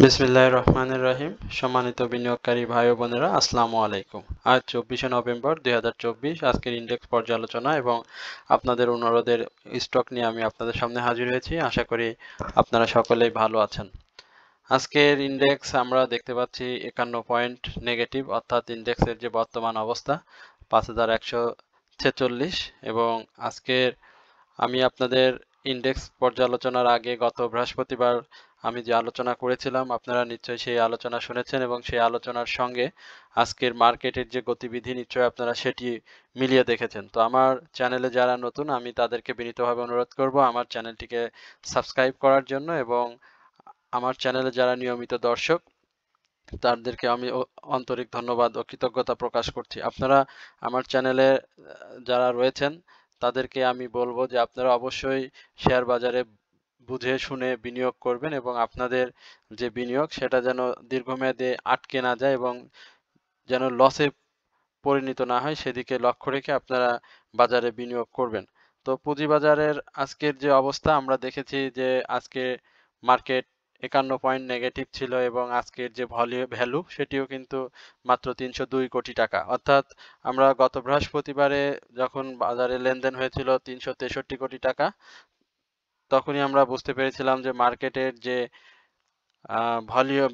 বিসমিল্লাহির রহমানির রহিম। সম্মানিত বিনিয়োগকারী ভাই ও বোনেরা, আসসালামু আলাইকুম। আজ 24শে নভেম্বর 2024। আজকের ইন্ডেক্স পর্যালোচনা এবং আপনাদের অনুরোধের স্টক নিয়ে আমি আপনাদের সামনে হাজির হয়েছি। আশা করি আপনারা সকলেই ভালো আছেন। আজকের ইন্ডেক্স আমরা দেখতে পাচ্ছি 51 পয়েন্ট নেগেটিভ, অর্থাৎ ইন্ডেক্সের যে বর্তমান অবস্থা 5146। এবং আজকের আমি আপনাদের ইন্ডেক্স পর্যালোচনার আগে গত বৃহস্পতিবার আমি যে আলোচনা করেছিলাম, আপনারা নিশ্চয়ই সেই আলোচনা শুনেছেন এবং সেই আলোচনার সঙ্গে আজকের মার্কেটের যে গতিবিধি নিশ্চয়ই আপনারা সেটি মিলিয়ে দেখেছেন। তো আমার চ্যানেলে যারা নতুন, আমি তাদেরকে বিনীতভাবে অনুরোধ করব আমার চ্যানেলটিকে সাবস্ক্রাইব করার জন্য, এবং আমার চ্যানেলে যারা নিয়মিত দর্শক তাদেরকে আমি আন্তরিক ধন্যবাদ ও কৃতজ্ঞতা প্রকাশ করছি। আপনারা আমার চ্যানেলে যারা রয়েছেন তাদেরকে আমি বলবো যে আপনারা অবশ্যই শেয়ার বাজারে বুঝে শুনে বিনিয়োগ করবেন এবং আপনাদের যে বিনিয়োগ সেটা যেন দীর্ঘমেয়াদে আটকে না যায় এবং যেন লসে পরিণত না হয় সেদিকে লক্ষ্য রেখে আপনারা বাজারে বিনিয়োগ করবেন। তো পুঁজিবাজারের আজকের যে অবস্থা আমরা দেখেছি যে আজকে মার্কেট 51 পয়েন্ট নেগেটিভ ছিল এবং আজকের যে ভ্যালু সেটিও কিন্তু মাত্র 302 কোটি টাকা। অর্থাৎ আমরা গত বৃহস্পতিবারে যখন বাজারে লেনদেন হয়েছিল 363 কোটি টাকা, তখনই আমরা বুঝতে পেরেছিলাম যে মার্কেটের যে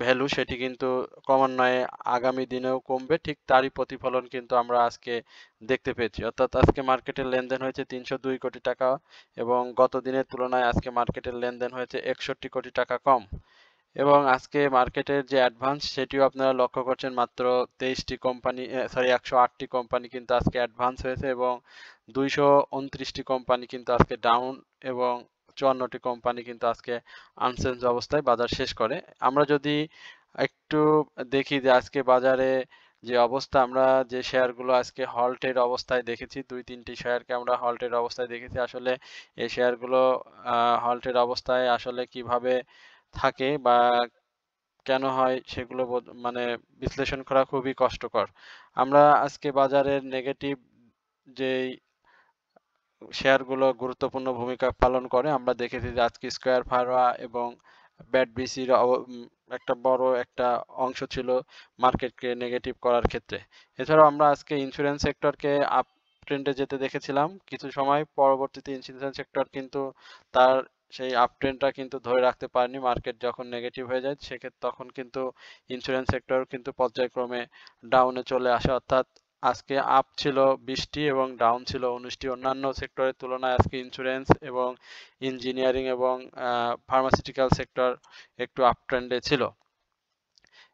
ভ্যালু সেটি কিন্তু ক্রমান্বয়ে আগামী দিনেও কমবে। ঠিক তারই প্রতিফলন কিন্তু আমরা আজকে দেখতে পেয়েছি। অর্থাৎ আজকে মার্কেটের লেনদেন হয়েছে 302 কোটি টাকা এবং গত দিনের তুলনায় আজকে মার্কেটের লেনদেন হয়েছে 61 কোটি টাকা কম। এবং আজকে মার্কেটের যে অ্যাডভান্স সেটিও আপনারা লক্ষ্য করছেন, মাত্র 23টি কোম্পানি, 108টি কোম্পানি কিন্তু আজকে অ্যাডভান্স হয়েছে এবং 229টি কোম্পানি কিন্তু আজকে ডাউন এবং 54টি কোম্পানি কিন্তু আজকে আনচেঞ্জ অবস্থায় বাজার শেষ করে। আমরা যদি একটু দেখি যে আজকে বাজারে যে অবস্থা, আমরা যে শেয়ারগুলো আজকে হল্টের অবস্থায় দেখেছি, 2-3টি শেয়ারকে আমরা হল্টের অবস্থায় দেখেছি। আসলে এই শেয়ারগুলো হল্টের অবস্থায় আসলে কিভাবে থাকে বা কেন হয় সেগুলো মানে বিশ্লেষণ করা খুবই কষ্টকর। আমরা আজকে বাজারের নেগেটিভ যেই শেয়ারগুলো গুরুত্বপূর্ণ ভূমিকা পালন করে আমরা দেখেছি যে আজকে স্কয়ার ফার্মা এবং ব্যাট বিসির একটা বড় একটা অংশ ছিল মার্কেটকে নেগেটিভ করার ক্ষেত্রে। এছাড়াও আমরা আজকে ইন্স্যুরেন্স সেক্টরকে আপ ট্রেন্ডে যেতে দেখেছিলাম কিছু সময়, পরবর্তীতে ইন্স্যুরেন্স সেক্টর কিন্তু তার সেই আপ ট্রেন্ডটা কিন্তু ধরে রাখতে পারেনি। মার্কেট যখন নেগেটিভ হয়ে যায় সেক্ষেত্রে তখন কিন্তু ইন্স্যুরেন্স সেক্টর কিন্তু পর্যায়ক্রমে ডাউনে চলে আসে। অর্থাৎ আজকে আপ ছিল 20টি এবং ডাউন ছিল 19টি। অন্যান্য সেক্টরের তুলনায় আজকে ইন্স্যুরেন্স এবং ইঞ্জিনিয়ারিং এবং ফার্মাসিউটিক্যাল সেক্টর একটু আপ ট্রেন্ডে ছিল।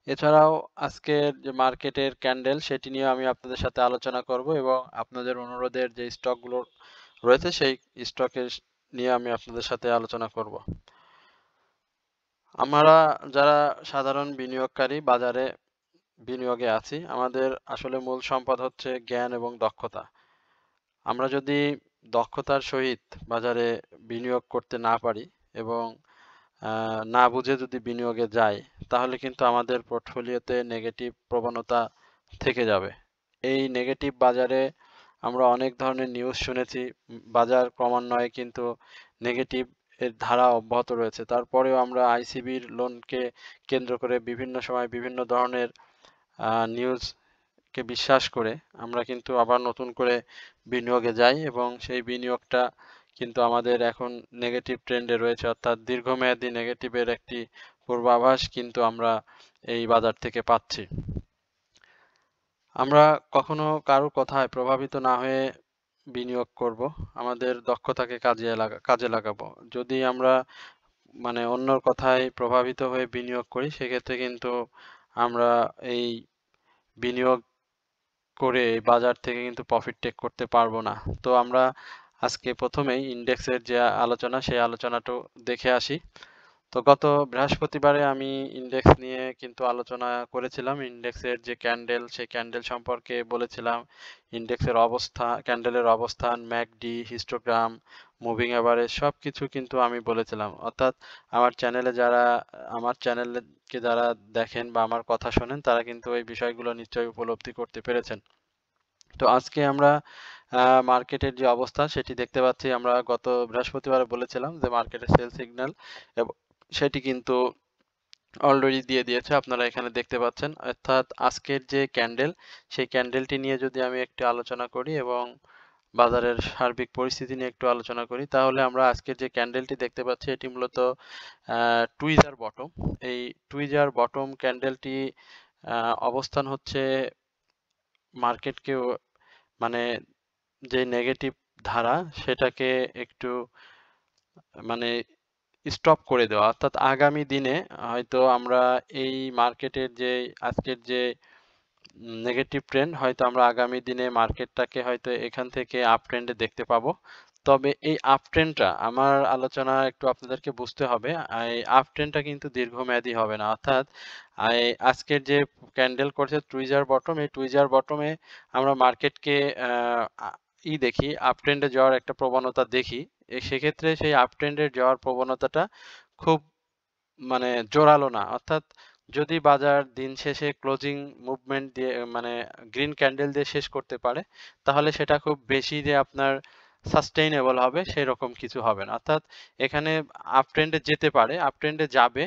এছাড়াও আজকের যে মার্কেটের ক্যান্ডেল সেটি নিয়ে আমি আপনাদের সাথে আলোচনা করব এবং আপনাদের অনুরোধের যে স্টকগুলো রয়েছে সেই স্টকের নিয়ে আমি আপনাদের সাথে আলোচনা করব। আমরা যারা সাধারণ বিনিয়োগকারী বাজারে বিনিয়োগে আছি, আমাদের আসলে মূল সম্পদ হচ্ছে জ্ঞান এবং দক্ষতা। আমরা যদি দক্ষতার সহিত বাজারে বিনিয়োগ করতে না পারি এবং না বুঝে যদি বিনিয়োগে যাই, তাহলে কিন্তু আমাদের পোর্টফোলিওতে নেগেটিভ প্রবণতা থেকে যাবে। এই নেগেটিভ বাজারে আমরা অনেক ধরনের নিউজ শুনেছি। বাজার ক্রমান্বয়ে কিন্তু নেগেটিভ এর ধারা অব্যাহত রয়েছে। তারপরেও আমরা আইসিবির লোনকে কেন্দ্র করে বিভিন্ন সময় বিভিন্ন ধরনের নিউজকে বিশ্বাস করে আমরা কিন্তু আবার নতুন করে বিনিয়োগে যাই এবং সেই বিনিয়োগটা কিন্তু আমাদের এখন নেগেটিভ ট্রেন্ডে রয়েছে। অর্থাৎ দীর্ঘমেয়াদী নেগেটিভের একটি পূর্বাভাস কিন্তু আমরা এই বাজার থেকে পাচ্ছি। আমরা কখনো কারো কথায় প্রভাবিত না হয়ে বিনিয়োগ করব, আমাদের দক্ষতাকে কাজে লাগাবো। যদি আমরা মানে অন্যর কথায় প্রভাবিত হয়ে বিনিয়োগ করি সেক্ষেত্রে কিন্তু আমরা এই বিনিয়োগ করে এই বাজার থেকে কিন্তু প্রফিট টেক করতে পারবো না। তো আমরা আজকে প্রথমেই ইন্ডেক্সের যে আলোচনা সেই আলোচনাটা দেখে আসি। তো গত বৃহস্পতিবারে আমি ইন্ডেক্স নিয়ে কিন্তু আলোচনা করেছিলাম। ইন্ডেক্সের যে ক্যান্ডেল সেই ক্যান্ডেল সম্পর্কে বলেছিলাম। ইন্ডেক্সের অবস্থা, ক্যান্ডেলের অবস্থান, ম্যাকডি, হিস্টোগ্রাম, মুভিং এভারেজ সবকিছু কিন্তু আমি বলেছিলাম। অর্থাৎ আমার চ্যানেলকে যারা দেখেন বা আমার কথা শোনেন তারা কিন্তু এই বিষয়গুলো নিশ্চয়ই উপলব্ধি করতে পেরেছেন। তো আজকে আমরা মার্কেটের যে অবস্থা সেটি দেখতে পাচ্ছি। আমরা গত বৃহস্পতিবারে বলেছিলাম যে মার্কেটের সেল সিগন্যাল সেটি কিন্তু অলরেডি দিয়ে দিয়েছে, আপনারা এখানে দেখতে পাচ্ছেন। অর্থাৎ আজকের যে ক্যান্ডেল, সেই ক্যান্ডেলটি নিয়ে যদি আমি একটু আলোচনা করি এবং বাজারের সার্বিক পরিস্থিতি নিয়ে একটু আলোচনা করি, তাহলে আমরা আজকের যে ক্যান্ডেলটি দেখতে পাচ্ছি এটি মূলত টুইজার বটম। এই টুইজার বটম ক্যান্ডেলটি অবস্থান হচ্ছে মার্কেটকে মানে যে নেগেটিভ ধারা সেটাকে একটু মানে স্টপ করে দেওয়া। অর্থাৎ আগামী দিনে হয়তো আমরা এই মার্কেটের যে আজকের যে নেগেটিভ ট্রেন্ড, হয়তো আমরা আগামী দিনে মার্কেটটাকে হয়তো এখান থেকে আপ ট্রেন্ডে দেখতে পাবো। তবে এই আপ ট্রেন্ডটা আমার আলোচনা একটু আপনাদেরকে বুঝতে হবে। এই আপ ট্রেন্ডটা কিন্তু দীর্ঘমেয়াদী হবে না। অর্থাৎ আজকের যে ক্যান্ডেল করছে টুইজার বটম, এই টুইজার বটমে আমরা মার্কেটকে দেখি আপ ট্রেন্ডে যাওয়ার একটা প্রবণতা দেখি। সেক্ষেত্রে সেই আপ ট্রেন্ডে যাওয়ার প্রবণতাটা খুব জোরালো না। অর্থাৎ যদি বাজার দিন শেষে ক্লোজিং মুভমেন্ট দিয়ে গ্রিন ক্যান্ডেল দিয়ে শেষ করতে পারে, তাহলে সেটা খুব বেশি যে আপনার সাস্টেইনেবল হবে সেরকম কিছু হবে না। অর্থাৎ এখানে আপ ট্রেন্ডে যেতে পারে, আপ ট্রেন্ডে যাবে,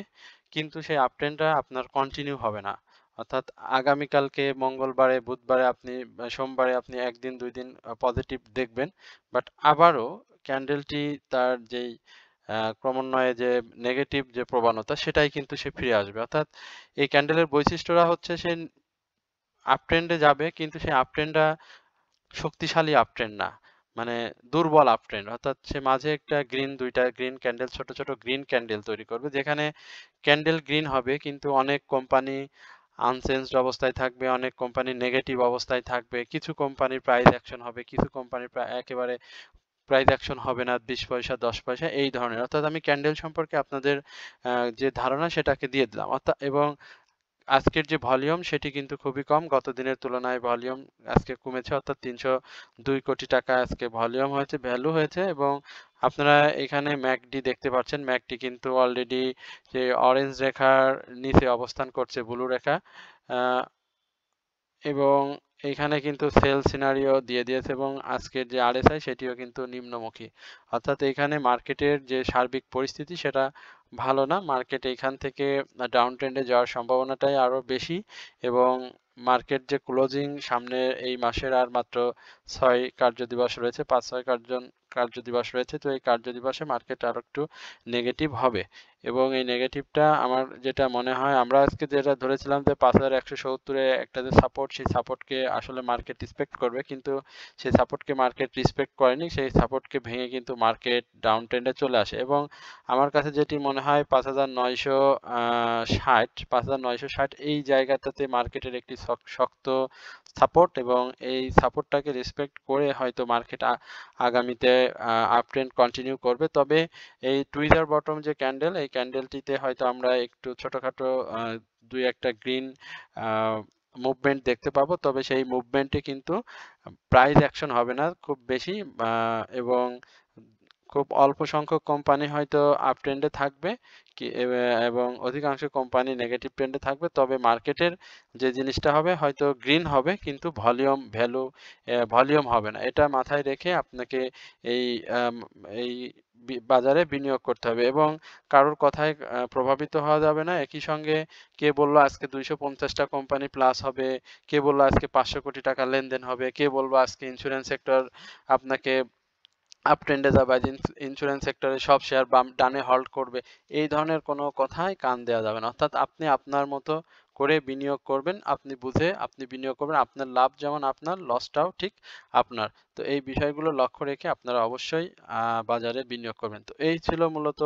কিন্তু সেই আপ ট্রেন্ডটা আপনার কন্টিনিউ হবে না। অর্থাৎ আগামীকালকে মঙ্গলবারে, বুধবারে আপনি সোমবারে আপনি একদিন দুই দিন পজিটিভ দেখবেন, বাট আবারও ক্যান্ডেলটি তার যেই ক্রমান্বয়ে যে নেগেটিভ যে প্রবণতা সেটাই কিন্তু সে ফিরে আসবে। অর্থাৎ এই ক্যান্ডেলের বৈশিষ্ট্যটা হচ্ছে সে আপ ট্রেন্ডে যাবে, কিন্তু সেই আপ ট্রেন্ডটা শক্তিশালী আপ ট্রেন্ড না, দুর্বল আপ ট্রেন্ড। অর্থাৎ সে মাঝে একটা দুইটা গ্রিন ক্যান্ডেল, ছোট ছোট গ্রিন ক্যান্ডেল তৈরি করবে, যেখানে ক্যান্ডেল গ্রিন হবে কিন্তু অনেক কোম্পানি আনচেঞ্জড অবস্থায় থাকবে, অনেক কোম্পানি নেগেটিভ অবস্থায় থাকবে, কিছু কোম্পানির প্রাইস অ্যাকশন হবে, কিছু কোম্পানির একেবারে প্রাইস অ্যাকশন হবে না, 20 পয়সা 10 পয়সা এই ধরনের। অর্থাৎ আমি ক্যান্ডেল সম্পর্কে আপনাদের যে ধারণা সেটাকে দিয়ে দিলাম। অর্থাৎ এবং আজকের যে ভলিউম সেটি কিন্তু খুবই কম, গত দিনের তুলনায় ভলিউম আজকে কমেছে। অর্থাৎ 302 কোটি টাকা আজকে ভলিউম হয়েছে, ভ্যালু হয়েছে। এবং আপনারা এখানে ম্যাকডি দেখতে পাচ্ছেন, ম্যাকডি কিন্তু অলরেডি যে অরেঞ্জ রেখার নিচে অবস্থান করছে, ব্লু রেখা, এবং এখানে কিন্তু সেল সিনারিও দিয়ে দিয়েছে এবং আজকের যে আরএসআই সেটিও কিন্তু নিম্নমুখী। অর্থাৎ এখানে মার্কেটের যে সার্বিক পরিস্থিতি সেটা ভালো না। মার্কেট এখান থেকে ডাউন ট্রেন্ডে যাওয়ার সম্ভাবনাটাই আরো বেশি, এবং মার্কেট যে ক্লোজিং সামনে এই মাসের আর মাত্র 6 কার্যদিবস রয়েছে, 5-6 কার্যদিবস রয়েছে। তো এই কার্যদিবসে মার্কেট আরো একটু নেগেটিভ হবে, এবং এই নেগেটিভটা আমার যেটা মনে হয়, আমরা আজকে যেটা ধরেছিলাম যে 5170-এ একটা যে সাপোর্ট, সেই সাপোর্টকে আসলে মার্কেট রেসপেক্ট করবে, কিন্তু সেই সাপোর্টকে মার্কেট রেসপেক্ট করেনি। সেই সাপোর্টকে ভেঙে কিন্তু মার্কেট ডাউন ট্রেন্ডে চলে আসে, এবং আমার কাছে যেটি মনে হয় 5960 এই জায়গাটাতে মার্কেটের একটি শক্ত সাপোর্ট, এবং এই সাপোর্টটাকে রেসপেক্ট করে হয়তো মার্কেট আগামীতে আপ ট্রেন্ড কন্টিনিউ করবে। তবে এই টুইজার বটম যে ক্যান্ডেল, এই ক্যান্ডেলটিতে হয়তো আমরা একটু ছোটখাটো দুই একটা গ্রিন মুভমেন্ট দেখতে পাবো, তবে সেই মুভমেন্টে কিন্তু প্রাইস অ্যাকশন হবে না খুব বেশি, এবং খুব অল্প সংখ্যক কোম্পানি হয়তো আপ ট্রেন্ডে থাকবে, এবং অধিকাংশ কোম্পানি নেগেটিভ ট্রেন্ডে থাকবে। তবে মার্কেটের যে জিনিসটা হবে হয়তো গ্রিন হবে, কিন্তু ভলিউম হবে না। এটা মাথায় রেখে আপনাকে এই এই বাজারে বিনিয়োগ করতে হবে, এবং কারোর কথায় প্রভাবিত হওয়া যাবে না। একই সঙ্গে কে বললো আজকে 250টা কোম্পানি প্লাস হবে, কে বললো আজকে 500 কোটি টাকা লেনদেন হবে, কে বলবো আজকে ইন্স্যুরেন্স সেক্টর আপনাকে আপ ট্রেন্ডে যাবে, ইন্স্যুরেন্স সেক্টরে সব শেয়ার বাম ডানে হল্ড করবে, এই ধরনের কোনো কথায় কান দেওয়া যাবে না। অর্থাৎ আপনি আপনার মতো করে বিনিয়োগ করবেন, আপনি বুঝে আপনি বিনিয়োগ করবেন, আপনার লাভ যেমন আপনার, লসটাও ঠিক আপনার। তো এই বিষয়গুলো লক্ষ্য রেখে আপনারা অবশ্যই বাজারে বিনিয়োগ করবেন। তো এই ছিল মূলত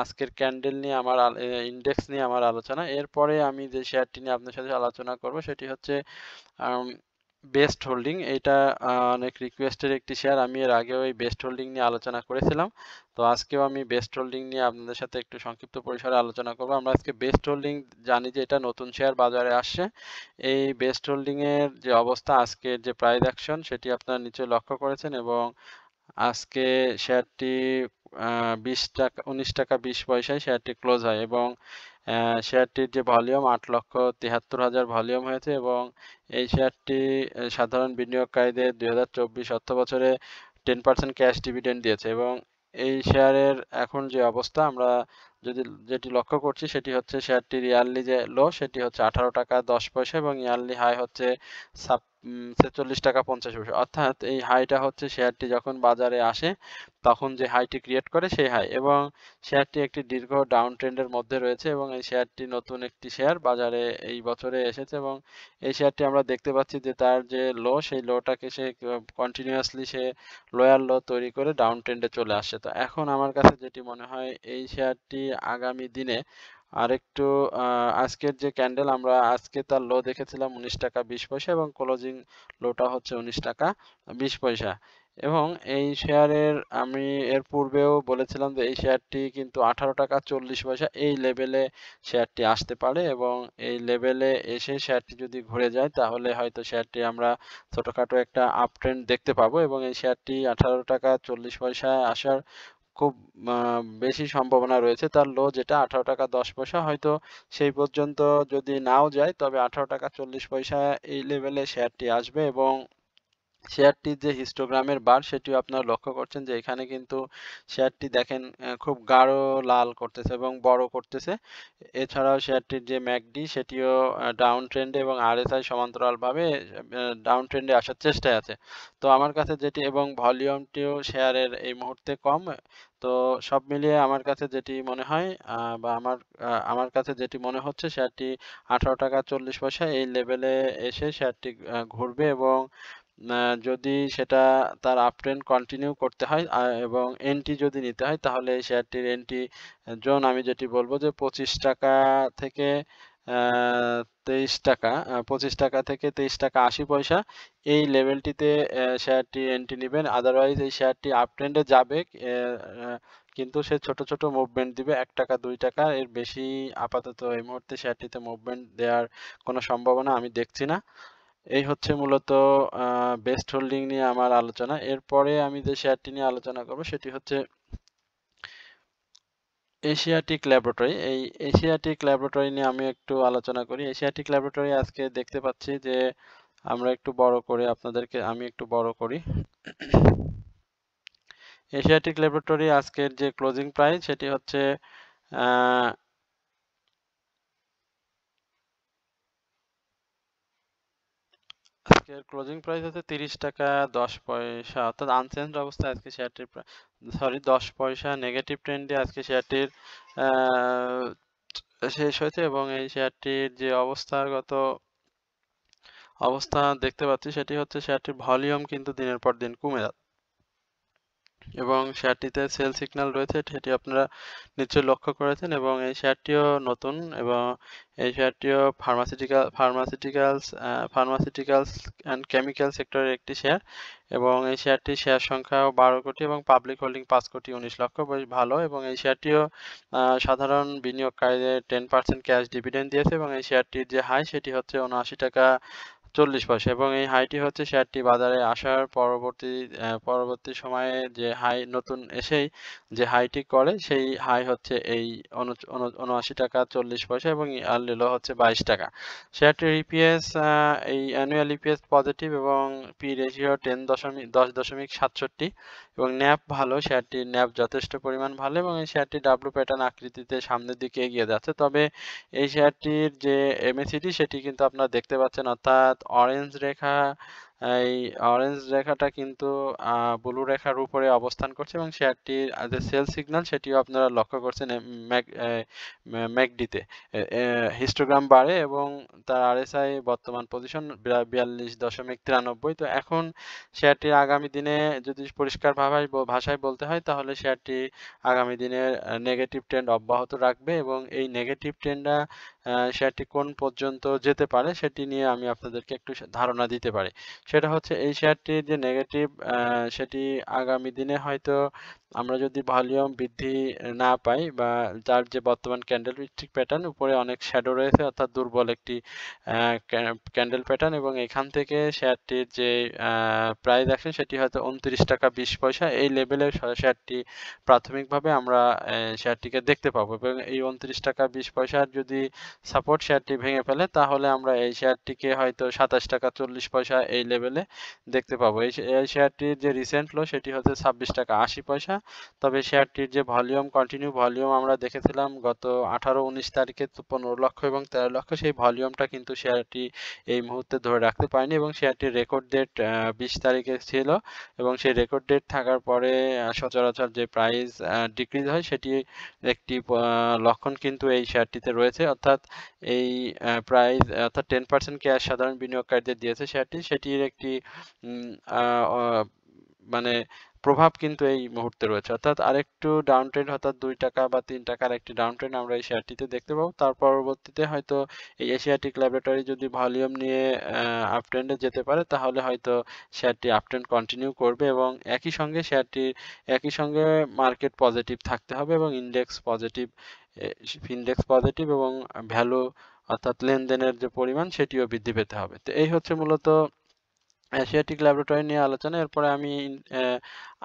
আজকের ক্যান্ডেল নিয়ে আমার ইন্ডেক্স নিয়ে আমার আলোচনা। এরপরে আমি যে শেয়ারটি নিয়ে আপনার সাথে আলোচনা করব সেটি হচ্ছে বেস্ট হোল্ডিং। এটা অনেক রিকোয়েস্টের একটি শেয়ার। আমি এর আগেও এই বেস্ট হোল্ডিং নিয়ে আলোচনা করেছিলাম, তো আজকেও আমি বেস্ট হোল্ডিং নিয়ে আপনাদের সাথে একটু সংক্ষিপ্ত পরিসরে আলোচনা করব। আমরা আজকে বেস্ট হোল্ডিং জানি যে এটা নতুন শেয়ার বাজারে আসছে। এই বেস্ট হোল্ডিং এর যে অবস্থা, আজকের যে প্রাইস অ্যাকশন সেটি আপনারা নিচে লক্ষ্য করেছেন, এবং আজকে শেয়ারটি 19 টাকা 20 পয়সায় শেয়ারটি ক্লোজ হয়, এবং শেয়ারটির যে ভলিউম 8,73,000 ভলিউম হয়েছে, এবং এই শেয়ারটি সাধারণ বিনিয়োগকারীদের 2024 অর্থ বছরে 10% ক্যাশ ডিভিডেন্ড দিয়েছে, এবং এই শেয়ারের এখন যে অবস্থা, আমরা যদি যেটি লক্ষ্য করছি সেটি হচ্ছে শেয়ারটির ইয়ারলি যে লো সেটি হচ্ছে 18 টাকা 10 পয়সা এবং ইয়ারলি হাই হচ্ছে 46 টাকা 50 পয়সা। অর্থাৎ এই হাইটা হচ্ছে শেয়ারটি যখন বাজারে আসে তখন যে হাইটি ক্রিয়েট করে সেই হাই, এবং শেয়ারটি একটি দীর্ঘ ডাউন ট্রেন্ডের মধ্যে রয়েছে এবং এই শেয়ারটি নতুন একটি শেয়ার বাজারে এই বছরে এসেছে এবং এই শেয়ারটি আমরা দেখতে পাচ্ছি যে তার যে লো সেই লোটাকে সে কন্টিনিউয়াসলি সে লোয়ার লো তৈরি করে ডাউন ট্রেন্ডে চলে আসছে। তো এখন আমার কাছে যেটি মনে হয় এই শেয়ারটি আগামী দিনে আরেকটু আজকের যে ক্যান্ডেল আমরা আজকে তার লো দেখেছিলাম 19 টাকা 20 পয়সা এবং ক্লোজিং লোটা হচ্ছে 19 টাকা 20 পয়সা, এবং এই শেয়ারের আমি এর পূর্বেও বলেছিলাম যে এই শেয়ারটি কিন্তু 18 টাকা 40 পয়সা এই লেভেলে শেয়ারটি আসতে পারে এবং এই লেভেলে এসে শেয়ারটি যদি ঘুরে যায় তাহলে হয়তো শেয়ারটি আমরা ছোটখাটো একটা আপ ট্রেন্ড দেখতে পাবো এবং এই শেয়ারটি 18 টাকা 40 পয়সায় আসার খুব বেশি সম্ভাবনা রয়েছে। তার লো যেটা 18 টাকা 10 পয়সা, হয়তো সেই পর্যন্ত যদি নাও যায় তবে 18 টাকা 40 পয়সা এই লেভেলে শেয়ারটি আসবে এবং শেয়ারটির যে হিস্টোগ্রামের বার সেটিও আপনারা লক্ষ্য করছেন যে এখানে কিন্তু শেয়ারটি দেখেন খুব গাঢ় লাল করতেছে এবং বড় করতেছে। এছাড়াও শেয়ারটির যে ম্যাকডি সেটিও ডাউন ট্রেন্ডে এবং আরএসআই সমান্তরালভাবে ডাউন ট্রেন্ডে আসার চেষ্টায় আছে। তো আমার কাছে যেটি, এবং ভলিউমটিও শেয়ারের এই মুহূর্তে কম। তো সব মিলিয়ে আমার কাছে যেটি মনে হয় বা আমার কাছে যেটি মনে হচ্ছে শেয়ারটি 18 টাকা 40 পয়সা এই লেভেলে এসে শেয়ারটি ঘুরবে এবং যদি সেটা তার আপট্রেন্ড কন্টিনিউ করতে হয় এবং এন্ট্রি যদি নিতে হয় তাহলে এই শেয়ারটির এন্ট্রি জোন আমি যেটি বলবো যে 25 টাকা থেকে 23 টাকা, 25 টাকা থেকে 23 টাকা 80 পয়সা এই লেভেলটিতে শেয়ারটি এন্ট্রি নেবেন। আদারওয়াইজ এই শেয়ারটি আপট্রেন্ডে যাবে কিন্তু সে ছোট ছোট মুভমেন্ট দিবে 1 টাকা 2 টাকা, এর বেশি আপাতত এই মুহূর্তে শেয়ারটিতে মুভমেন্ট দেওয়ার কোনো সম্ভাবনা আমি দেখছি না। এই হচ্ছে মূলত বেস্ট হোল্ডিং নিয়ে আমার আলোচনা। এরপরে আমি যে শেয়ারটি নিয়ে আলোচনা করব সেটি হচ্ছে এশিয়াটিক ল্যাবরেটরি। এই এশিয়াটিক ল্যাবরেটরি নিয়ে আমি একটু আলোচনা করি। এশিয়াটিক ল্যাবরেটরি আজকে দেখতে পাচ্ছি যে আমরা একটু বড় করে আপনাদেরকে আমি একটু বড় করি। এশিয়াটিক ল্যাবরেটরি আজকের যে ক্লোজিং প্রাইস সেটি হচ্ছে আজকের ক্লোজিং প্রাইস হচ্ছে 30 টাকা 10 পয়সা, অর্থাৎ আনচেঞ্জ অবস্থায় আজকে শেয়ারটির 10 পয়সা নেগেটিভ ট্রেন্ডে আজকে শেয়ারটির শেষ হয়েছে এবং এই শেয়ারটির যে অবস্থা দেখতে পাচ্ছি সেটি হচ্ছে শেয়ারটির ভলিউম কিন্তু দিনের পর দিন কমে যাচ্ছে এবং শেয়ারটিতে সেল সিগন্যাল রয়েছে সেটি আপনারা নিশ্চয়ই লক্ষ্য করেছেন এবং এই শেয়ারটিও নতুন এবং এই শেয়ারটিও ফার্মাসিউটিক্যালস অ্যান্ড কেমিক্যাল সেক্টরের একটি শেয়ার এবং এই শেয়ারটির শেয়ার সংখ্যাও 12 কোটি এবং পাবলিক হোল্ডিং 5 কোটি 19 লক্ষ, বেশ ভালো, এবং এই শেয়ারটিও সাধারণ বিনিয়োগকারীদের 10% ক্যাশ ডিভিডেন্ড দিয়েছে এবং এই শেয়ারটির যে হাই সেটি হচ্ছে 79 টাকা 40 পয়সা এবং এই হাইটি হচ্ছে শেয়ারটি বাজারে আসার পরবর্তী সময়ে যে হাই নতুন এসেই যে হাইটি করে সেই হাই হচ্ছে এই 79 টাকা 40 পয়সা এবং ইয়ারলি লো হচ্ছে 22 টাকা। শেয়ারটির ইপিএস এই অ্যানুয়াল ইপিএস পজিটিভ এবং পি রেশিও 10.67 এবং ন্যাপ ভালো, শেয়ারটির ন্যাপ যথেষ্ট পরিমাণ ভালো এবং এই শেয়ারটি ডাব্লু প্যাটার্ন আকৃতিতে সামনের দিকে এগিয়ে যাচ্ছে। তবে এই শেয়ারটির যে এমএসিডি সেটি কিন্তু আপনারা দেখতে পাচ্ছেন, অর্থাৎ এই অরেঞ্জ রেখাটা কিন্তু ব্লু রেখার উপরে অবস্থান করছে এবং শেয়ারটির যে সেল সিগন্যাল সেটিও আপনারা লক্ষ্য করছেন ম্যাকডিতে হিস্টোগ্রাম বাড়ে এবং তার আরএসআই বর্তমান পজিশন 42.93। তো এখন শেয়ারটির আগামী দিনে যদি পরিষ্কার ভাষায় বলতে হয় তাহলে শেয়ারটি আগামী দিনের নেগেটিভ ট্রেন্ড অব্যাহত রাখবে এবং এই নেগেটিভ ট্রেন্ডটা শেয়ারটি কোন পর্যন্ত যেতে পারে সেটি নিয়ে আমি আপনাদেরকে একটু ধারণা দিতে পারি। সেটা হচ্ছে এই শেয়ারটির যে নেগেটিভ সেটি আগামী দিনে হয়তো আমরা যদি ভলিউম বৃদ্ধি না পাই বা যার যে বর্তমান ক্যান্ডেল স্টিক প্যাটার্ন উপরে অনেক শ্যাডো রয়েছে অর্থাৎ দুর্বল একটি ক্যান্ডেল প্যাটার্ন এবং এখান থেকে শেয়ারটির যে প্রাইস অ্যাকশন সেটি হয়তো 29 টাকা 20 পয়সা এই লেভেলে শেয়ারটি প্রাথমিকভাবে আমরা শেয়ারটিকে দেখতে পাবো এবং এই 29 টাকা 20 পয়সার যদি সাপোর্ট শেয়ারটি ভেঙে ফেলে তাহলে আমরা এই শেয়ারটিকে হয়তো 27 টাকা 40 পয়সা এই লেভেলে দেখতে পাবো। এই শেয়ারটির যে রিসেন্ট লো সেটি হচ্ছে 26 টাকা 80 পয়সা তবে শেয়ারটির যে ভলিউম, কন্টিনিউ ভলিউম আমরা দেখেছিলাম গত 18-19 তারিখে 15 লক্ষ এবং 13 লক্ষ, সেই ভলিউমটা কিন্তু শেয়ারটি এই মুহূর্তে ধরে রাখতে পারেনি এবং শেয়ারটির রেকর্ড ডেট 20 তারিখে ছিল এবং সেই রেকর্ড ডেট থাকার পরে সচরাচর যে প্রাইস ডিক্রিজ হয় সেটি একটি লক্ষণ কিন্তু এই শেয়ারটিতে রয়েছে। অর্থাৎ এই প্রাইস অর্থাৎ 10% ক্যাশ সাধারণ বিনিয়োগকারীদের দিয়েছে শেয়ারটি, সেটির একটি মানে প্রভাব কিন্তু এই মুহূর্তে রয়েছে। অর্থাৎ আরেকটু ডাউন ট্রেন্ড, অর্থাৎ 2 টাকা বা 3 টাকার একটি ডাউন ট্রেন্ড আমরা এই শেয়ারটিতে দেখতে পাবো। তার পরবর্তীতে হয়তো এই এশিয়াটিক ল্যাবরেটরি যদি ভলিউম নিয়ে আপ ট্রেন্ডে যেতে পারে তাহলে হয়তো শেয়ারটি আপ ট্রেন্ড কন্টিনিউ করবে এবং একই সঙ্গে মার্কেট পজিটিভ থাকতে হবে এবং ইন্ডেক্স পজিটিভ এবং ভ্যালু অর্থাৎ লেনদেনের যে পরিমাণ সেটিও বৃদ্ধি পেতে হবে। তো এই হচ্ছে মূলত এশিয়াটিক ল্যাবরেটরি নিয়ে আলোচনা। এরপরে আমি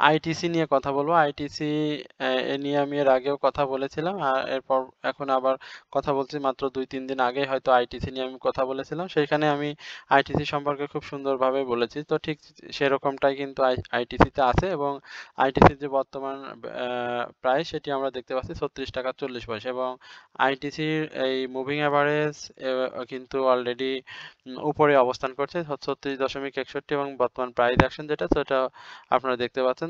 আইটিসি নিয়ে কথা বলবো। আইটিসি এ নিয়ে আমি এর আগেও কথা বলেছিলাম। এরপর এখন আবার কথা বলছি, মাত্র 2-3 দিন আগে হয়তো আইটিসি নিয়ে আমি কথা বলেছিলাম। সেইখানে আমি আইটিসি সম্পর্কে খুব সুন্দরভাবে বলেছি। তো ঠিক সেরকমটাই কিন্তু আইটিসিতে আছে এবং আইটিসির যে বর্তমান প্রাইস সেটি আমরা দেখতে পাচ্ছি 36 টাকা 40 পয়সা এবং আইটিসির এই মুভিং অ্যাভারেজ কিন্তু অলরেডি উপরে অবস্থান করছে 36.61 এবং বর্তমান প্রাইস অ্যাকশন যেটা সেটা আপনারা দেখতে পাচ্ছেন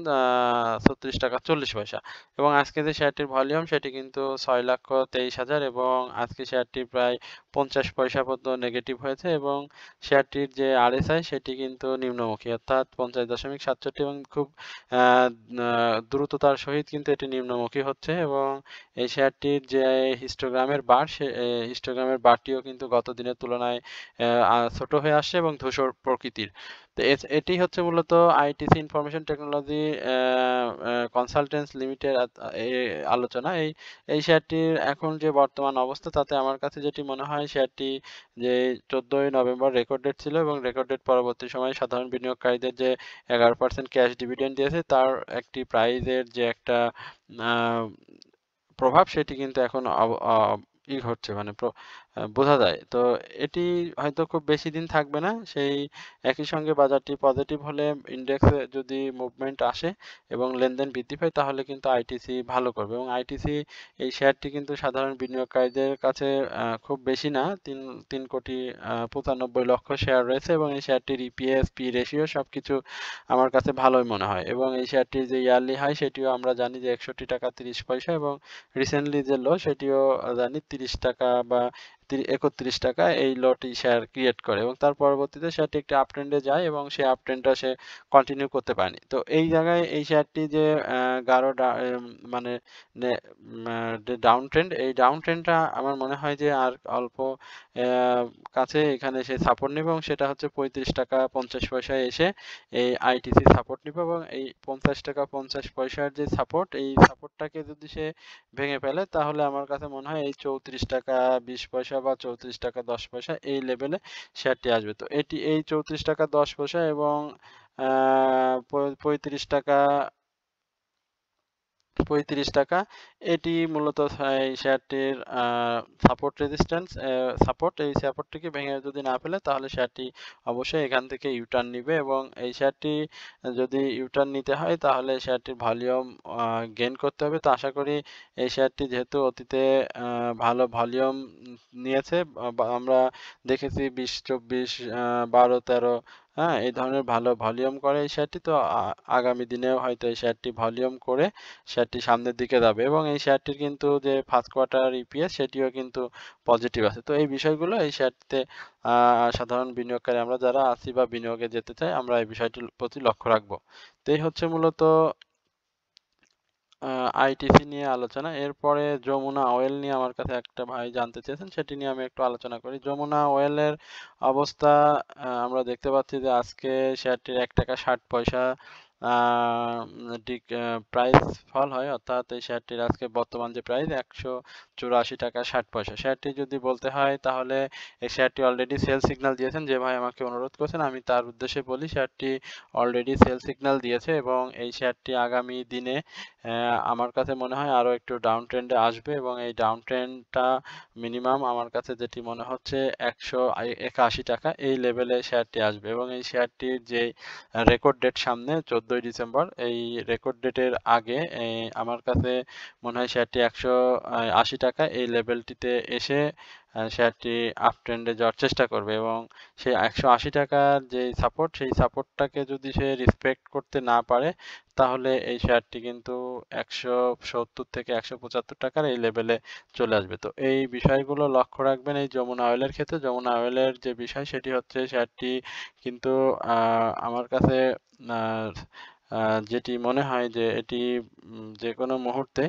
36 টাকা 40 পয়সা এবং আজকে যে শেয়ারটির ভলিউম সেটি কিন্তু 6,23,000 এবং আজকে শেয়ারটি প্রায় 50 পয়সা পর্যন্ত নেগেটিভ হয়েছে এবং শেয়ারটির যে আরএসআই সেটি কিন্তু নিম্নমুখী অর্থাৎ 50.67 এবং খুব দ্রুততার সহিত কিন্তু এটি নিম্নমুখী হচ্ছে এবং এই শেয়ারটির যে হিস্টোগ্রামের বার হিস্টোগ্রামের বারটিও কিন্তু গত দিনের তুলনায় ছোট হয়ে আসছে এবং ধূসর প্রকৃতির। তো এটি হচ্ছে মূলত ITC information technology consultants limited আলোচনা। এই শেয়ারটির এখন যে বর্তমান অবস্থা তাতে আমার কাছে যেটি মনে হয় শেয়ারটি যে 14ই নভেম্বর রেকর্ড ডেট ছিল এবং রেকর্ড ডেট পরবর্তী সময়ে সাধারণ বিনিয়োগকারীদের যে 11% ক্যাশ ডিভিডেন্ড দিয়েছে তার একটি প্রাইজের যে একটা প্রভাব সেটি কিন্তু এখন হচ্ছে মানে বোঝা যায়। তো এটি হয়তো খুব বেশি দিন থাকবে না। সেই একই সঙ্গে বাজারটি পজিটিভ হলে ইন্ডেক্সে যদি মুভমেন্ট আসে এবং লেনদেন বৃদ্ধি পায় তাহলে কিন্তু আইটিসি ভালো করবে এবং আইটিসি এই শেয়ারটি কিন্তু সাধারণ বিনিয়োগকারীদের কাছে খুব বেশি না, 3 কোটি 95 লক্ষ শেয়ার রয়েছে এবং এই শেয়ারটির ইপিএস পি রেশিও সবকিছু আমার কাছে ভালোই মনে হয় এবং এই শেয়ারটির যে ইয়ারলি হাই সেটিও আমরা জানি যে 61 টাকা 30 পয়সা এবং রিসেন্টলি যে লো সেটিও জানি 30 টাকা বা 31 টাকা এই লোটি শেয়ার ক্রিয়েট করে এবং তার পরবর্তীতে শেয়ারটি একটি আপ ট্রেন্ডে যায় এবং সেই আপ ট্রেন্ডটা সে কন্টিনিউ করতে পারেনি। তো এই জায়গায় এই শেয়ারটি যে গাঢ় মানে ডাউন ট্রেন্ড, এই ডাউন ট্রেন্ডটা আমার মনে হয় যে আর অল্প কাছে এখানে সে সাপোর্ট নেবে এবং সেটা হচ্ছে 35 টাকা 50 পয়সায় এসে এই আইটিসি সাপোর্ট নেবে এবং এই 50 টাকা 50 পয়সার যে সাপোর্ট, এই সাপোর্টটাকে যদি সে ভেঙে ফেলে তাহলে আমার কাছে মনে হয় এই 34 টাকা 20 পয়সা বা 34 টাকা 10 পয়সা এই লেভেলে শেয়ারটি আসবে। তো এটি এই 34 টাকা 10 পয়সা এবং 35 টাকা 35 টাকা এটি মূলত এই শেয়ারটির সাপোর্ট রেজিস্ট্যান্স সাপোর্ট, এই সাপোর্টটিকে ভেঙে যদি না ফেলে তাহলে শেয়ারটি অবশ্যই এখান থেকে ইউটার্ন নিবে এবং এই শেয়ারটি যদি ইউটার্ন নিতে হয় তাহলে শেয়ারটির ভলিউম গেইন করতে হবে। তো আশা করি এই শেয়ারটি যেহেতু অতীতে ভালো ভলিউম নিয়েছে, আমরা দেখেছি 20, 24, 12, 13 হ্যাঁ এই ধরনের ভালো ভলিউম করে এই শেয়ারটি। তো আগামী দিনেও হয়তো এই শেয়ারটি ভলিউম করে শেয়ারটি সামনের দিকে যাবে এবং এই শেয়ারটির কিন্তু যে ফার্স্ট কোয়ার্টার ইপিএস সেটিও কিন্তু পজিটিভ আছে। তো এই বিষয়গুলো এই শেয়ারটিতে সাধারণ বিনিয়োগকারী আমরা যারা আছি বা বিনিয়োগে যেতে চাই আমরা এই বিষয়টির প্রতি লক্ষ্য রাখবো। তো এই হচ্ছে মূলত আইটিসি নিয়ে আলোচনা। এরপরে যমুনা অয়েল নিয়ে আমার কাছে একটা ভাই জানতে চেয়েছেন, সেটি নিয়ে আমি একটু আলোচনা করি। যমুনা অয়েলের অবস্থা আমরা দেখতে পাচ্ছি যে আজকে শেয়ারটির 1 টাকা 60 পয়সা প্রাইস ফল হয়, অর্থাৎ এই শেয়ারটির আজকে বর্তমান যে প্রাইস 184 টাকা 60 পয়সা। শেয়ারটি যদি বলতে হয় তাহলে এই শেয়ারটি অলরেডি সেল সিগন্যাল দিয়েছেন, যে ভাই আমাকে অনুরোধ করেছেন আমি তার উদ্দেশ্যে বলি শেয়ারটি অলরেডি সেল সিগন্যাল দিয়েছে এবং এই শেয়ারটি আগামী দিনে আমার কাছে মনে হয় আরো একটু ডাউন ট্রেন্ডে আসবে এবং এই ডাউন ট্রেন্ডটা মিনিমাম আমার কাছে যেটি মনে হচ্ছে 181 টাকা এই লেভেলে শেয়ারটি আসবে এবং এই শেয়ারটির যে রেকর্ড ডেট সামনে 14ই ডিসেম্বর এই রেকর্ড ডেটের আগে আমার কাছে মনে হয় শেয়ারটি 180 টাকা এই লেভেলটিতে এসে শেয়ারটি আপ ট্রেন্ডে যাওয়ার চেষ্টা করবে এবং সেই 180 টাকার যে সাপোর্ট সেই সাপোর্টটাকে যদি সে রেসপেক্ট করতে না পারে তাহলে এই শেয়ারটি কিন্তু 170 থেকে 175 টাকার এই লেভেলে চলে আসবে। তো এই বিষয়গুলো লক্ষ্য রাখবেন এই যমুনা অয়েলের ক্ষেত্রে। যমুনা অয়েলের যে বিষয় সেটি হচ্ছে শেয়ারটি কিন্তু আমার কাছে আহ, যেটি মনে হয় যে এটি যেকোনো মুহূর্তে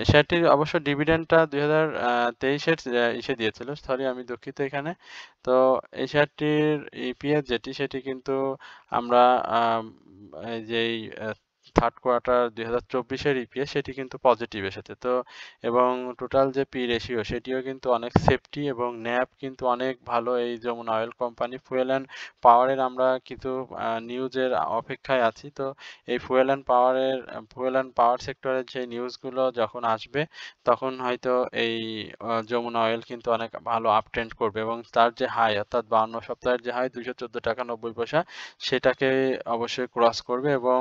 শেয়ারটির অবশ্য ডিভিডেন্ডটা 2023-এর ইসে দিয়েছিল, সরি আমি দুঃখিত এখানে। তো এই শেয়ারটির ইপিএস যেটি সেটি কিন্তু আমরা এই যেই থার্ড কোয়ার্টার 2024-এর ইপিএস সেটি কিন্তু পজিটিভ এসেছে। তো এবং টোটাল যে পি রেশিও সেটিও কিন্তু অনেক সেফটি এবং ন্যাপ কিন্তু অনেক ভালো এই Jamuna oil company. Fuel and পাওয়ারের আমরা কিছু নিউজের অপেক্ষায় আছি। তো এই ফুয়েল অ্যান্ড পাওয়ার সেক্টরের যে নিউজগুলো যখন আসবে তখন হয়তো এই যমুনা অয়েল কিন্তু অনেক ভালো আপ ট্রেন্ড করবে এবং তার যে হাই অর্থাৎ 52 সপ্তাহের যে হাই 214 টাকা 90 পয়সা সেটাকে অবশ্যই ক্রস করবে এবং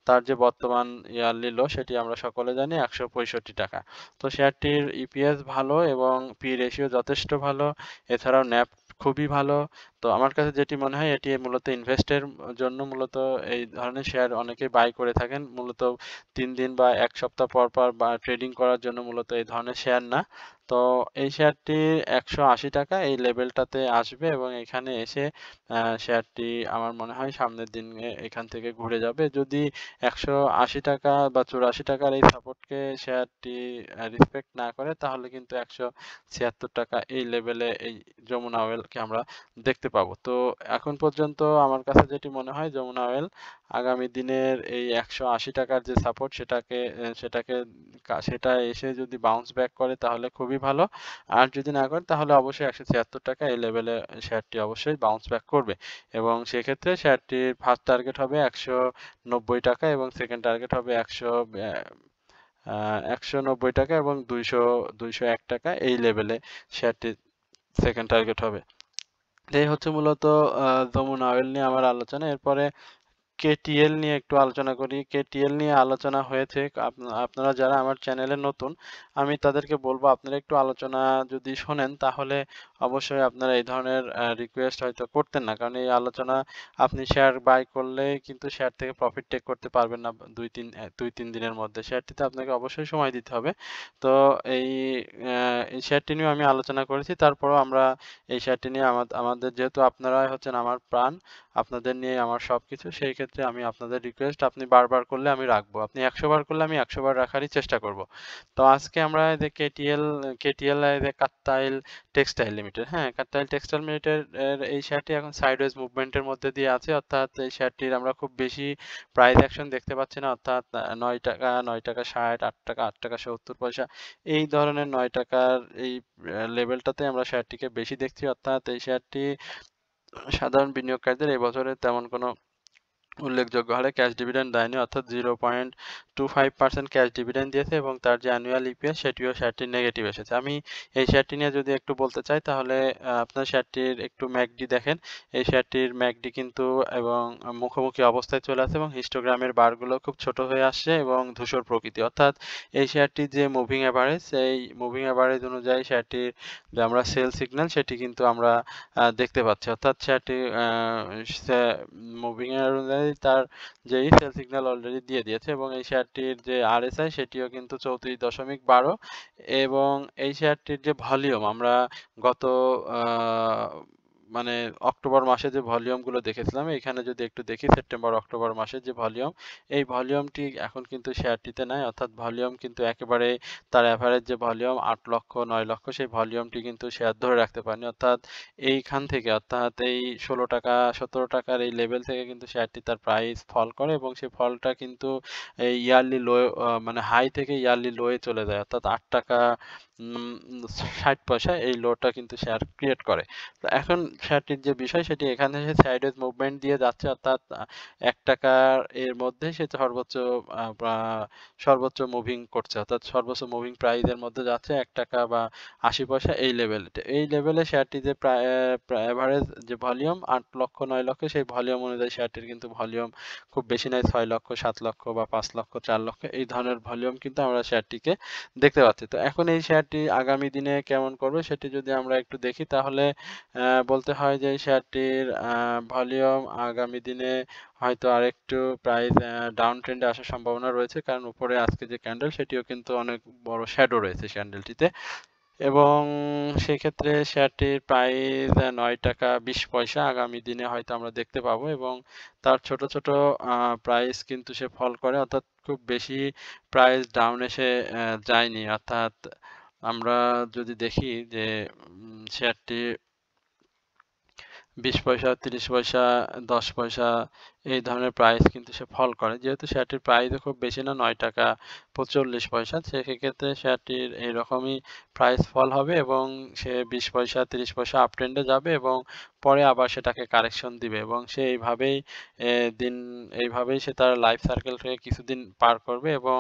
তার যে বর্তমান ইয়ারলি লো সেটি আমরা সকলে জানি 165 টাকা। তো শেয়ারটির ইপিএস ভালো এবং পি রেশিও যথেষ্ট ভালো, এছাড়াও ন্যাপ খুবই ভালো। তো আমার কাছে যেটি মনে হয় এটি মূলত ইনভেস্টের জন্য মূলত এই ধরনের শেয়ার অনেকেই বাই করে থাকেন, মূলত 3 দিন বা 1 সপ্তাহ পর পর বা ট্রেডিং করার জন্য মূলত এই ধরনের শেয়ার না। তো এই শেয়ারটি 180 টাকা এই লেভেলটাতে আসবে এবং এখানে এসে শেয়ারটি আমার মনে হয় সামনের দিনে এখান থেকে ঘুরে যাবে। যদি 180 টাকা বা 84 টাকার এই সাপোর্টকে শেয়ারটি রেসপেক্ট না করে তাহলে কিন্তু 176 টাকা এই লেভেলে এই যমুনা অয়েলকে আমরা দেখতে পাবো। তো এখন পর্যন্ত আমার কাছে যেটি মনে হয় যমুনা অয়েল আগামী দিনের এই 180 টাকার যে সাপোর্ট সেটা এসে যদি বাউন্স ব্যাক করে তাহলে খুবই ভালো। আর যদি না করে তাহলে অবশ্যই 176 টাকা এই লেভেলে শেয়ারটি অবশ্যই বাউন্স ব্যাক করবে এবং সেক্ষেত্রে শেয়ারটির ফার্স্ট টার্গেট হবে 190 টাকা এবং সেকেন্ড টার্গেট হবে 190 টাকা এবং 201 টাকা এই লেভেলে শেয়ারটির সেকেন্ড টার্গেট হবে। এই হচ্ছে মূলত যমুনা অয়েল নিয়ে আমার আলোচনা। এরপরে কেটিএল নিয়ে একটু আলোচনা করি। কেটিএল নিয়ে আলোচনা হয়েছে। আপনারা যারা আমার চ্যানেলে নতুন আমি তাদেরকে বলবো আপনারা একটু আলোচনা যদি শোনেন তাহলে অবশ্যই আপনারা এই ধরনের রিকোয়েস্ট হয়তো করতেন না, কারণ এই আলোচনা আপনি শেয়ার বাই করলে কিন্তু শেয়ার থেকে প্রফিট টেক করতে পারবেন না 2-3 দিনের মধ্যে। শেয়ারটিতে আপনাকে অবশ্যই সময় দিতে হবে। তো এই এই শেয়ারটি নিয়ে আমি আলোচনা করেছি, তারপরও আমরা এই শেয়ারটি নিয়ে আমাদের যেহেতু আপনারাই হচ্ছেন আমার প্রাণ, আপনাদের নিয়ে আমার সবকিছু, সেই ক্ষেত্রে আমি আপনাদের রিকোয়েস্ট আপনি বারবার করলে আমি রাখবো, আপনি 100 বার করলে আমি 100 বার রাখারই চেষ্টা করব। তো আজকে আমরা যে কেটিএল যে কাত্তাইল টেক্সটাইল লিমিটেড, হ্যাঁ কাত্তাইল টেক্সটাইল লিমিটেড এর এই শেয়ারটি এখন সাইডওয়েজ মুভমেন্টের মধ্যে দিয়ে আছে, অর্থাৎ এই শেয়ারটির আমরা খুব বেশি প্রাইস অ্যাকশন দেখতে পাচ্ছি না, অর্থাৎ 9 টাকা 9 টাকা 60, 8 টাকা 8 টাকা 70 পয়সা এই ধরনের 9 টাকার এই লেভেলটাতে আমরা শেয়ারটিকে বেশি দেখছি, অর্থাৎ এই শেয়ারটি সাধারণ বিনিয়োগকারীদের এই বছরে তেমন কোনো উল্লেখযোগ্য হারে ক্যাশ ডিভিডেন্ড দেয়নি, অর্থাৎ 0.25% ক্যাশ ডিভিডেন্ড দিয়েছে এবং তার যে অ্যানুয়াল ইপিএস সেটিও শেয়ারটির নেগেটিভ এসেছে। আমি এই শেয়ারটি নিয়ে যদি একটু বলতে চাই তাহলে আপনার শেয়ারটির একটু ম্যাকডি দেখেন। এই শেয়ারটির ম্যাকডি কিন্তু এবং মুখোমুখি অবস্থায় চলে আসে এবং হিস্টোগ্রামের বারগুলো খুব ছোট হয়ে আসছে এবং ধূসর প্রকৃতি, অর্থাৎ এই শেয়ারটির যে মুভিং অ্যাভারেজ এই মুভিং অ্যাভারেজ অনুযায়ী শেয়ারটির যে আমরা সেল সিগন্যাল সেটি কিন্তু আমরা দেখতে পাচ্ছি, অর্থাৎ শেয়ারটি মুভিং এর অনুযায়ী তার যে সেল সিগন্যাল অলরেডি দিয়ে দিয়েছে এবং এই শেয়ারটির যে আরএসআই সেটিও কিন্তু 34.12 এবং এই শেয়ারটির যে ভলিউম আমরা গত মানে অক্টোবর মাসে যে ভলিউম গুলো দেখেছিলাম এখানে যদি একটু দেখি সেপ্টেম্বর অক্টোবর মাসে যে ভলিউম এই ভলিউমটি এখন কিন্তু শেয়ারটিতে নাই, অর্থাৎ ভলিউম কিন্তু একেবারে তার অ্যাভারেজ যে ভলিউম 8 লক্ষ 9 লক্ষ সেই ভলিউমটি কিন্তু শেয়ার ধরে রাখতে পারেনি, অর্থাৎ এইখান থেকে অর্থাৎ এই 16 টাকা 17 টাকার এই লেভেল থেকে কিন্তু শেয়ারটি তার প্রাইস ফল করে এবং সেই ফলটা কিন্তু এই ইয়ারলি লো মানে হাই থেকে ইয়ারলি লোয়ে চলে যায়, অর্থাৎ 8 টাকা 60 পয়সা এই লোটা কিন্তু শেয়ার ক্রিয়েট করে। তো এখন শেয়ারটির যে বিষয় সেটি এখানে সে সাইডওয়েজ মুভমেন্ট দিয়ে যাচ্ছে, অর্থাৎ ৳১ এর মধ্যে সে সর্বোচ্চ মুভিং করছে, অর্থাৎ সর্বোচ্চ মুভিং প্রাইস এর মধ্যে যাচ্ছে ৳১ বা ৮০ পয়সা এই লেভেলে। এই লেভেলে শেয়ারটি যে প্রায় এভারেজ যে ভলিউম ৮ লক্ষ ৯ লক্ষ, সেই ভলিউম অনুযায়ী শেয়ারটির কিন্তু ভলিউম খুব বেশি নাই, ৬ লক্ষ ৭ লক্ষ বা ৫ লক্ষ ৪ লক্ষ এই ধরনের ভলিউম কিন্তু আমরা শেয়ারটিকে দেখতে পাচ্ছি। তো এখন এই শেয়ারটি আগামী দিনে কেমন করবে সেটি যদি আমরা একটু দেখি, তাহলে বলতে হয় যে এই শেয়ারটির ভলিউম আগামী দিনে হয়তো আরেকটু প্রাইস ডাউন ট্রেন্ডে আসার সম্ভাবনা রয়েছে, কারণ উপরে আজকে যে ক্যান্ডেল সেটিও কিন্তু অনেক বড় শ্যাডো রয়েছে ক্যান্ডেলটিতে, এবং সেক্ষেত্রে শেয়ারটির প্রাইস ৳৯.২০ আগামী দিনে হয়তো আমরা দেখতে পাবো, এবং তার ছোট ছোট প্রাইস কিন্তু সে ফল করে, অর্থাৎ খুব বেশি প্রাইস ডাউন এসে যায়নি। অর্থাৎ আমরা যদি দেখি যে শেয়ারটি 20 পয়সা, 30 পয়সা, 10 পয়সা এই ধরনের প্রাইস কিন্তু সে ফল করে। যেহেতু শেয়ারটির প্রাইসও খুব বেশি না, ৳৯.৪৫, সেক্ষেত্রে শেয়ারটির এইরকমই প্রাইস ফল হবে, এবং সে 20 পয়সা 30 পয়সা আপ ট্রেন্ডে যাবে, এবং পরে আবার সেটাকে কারেকশন দিবে, এবং সে এইভাবেই সে তার লাইফ সার্কেলটাকে কিছুদিন পার করবে, এবং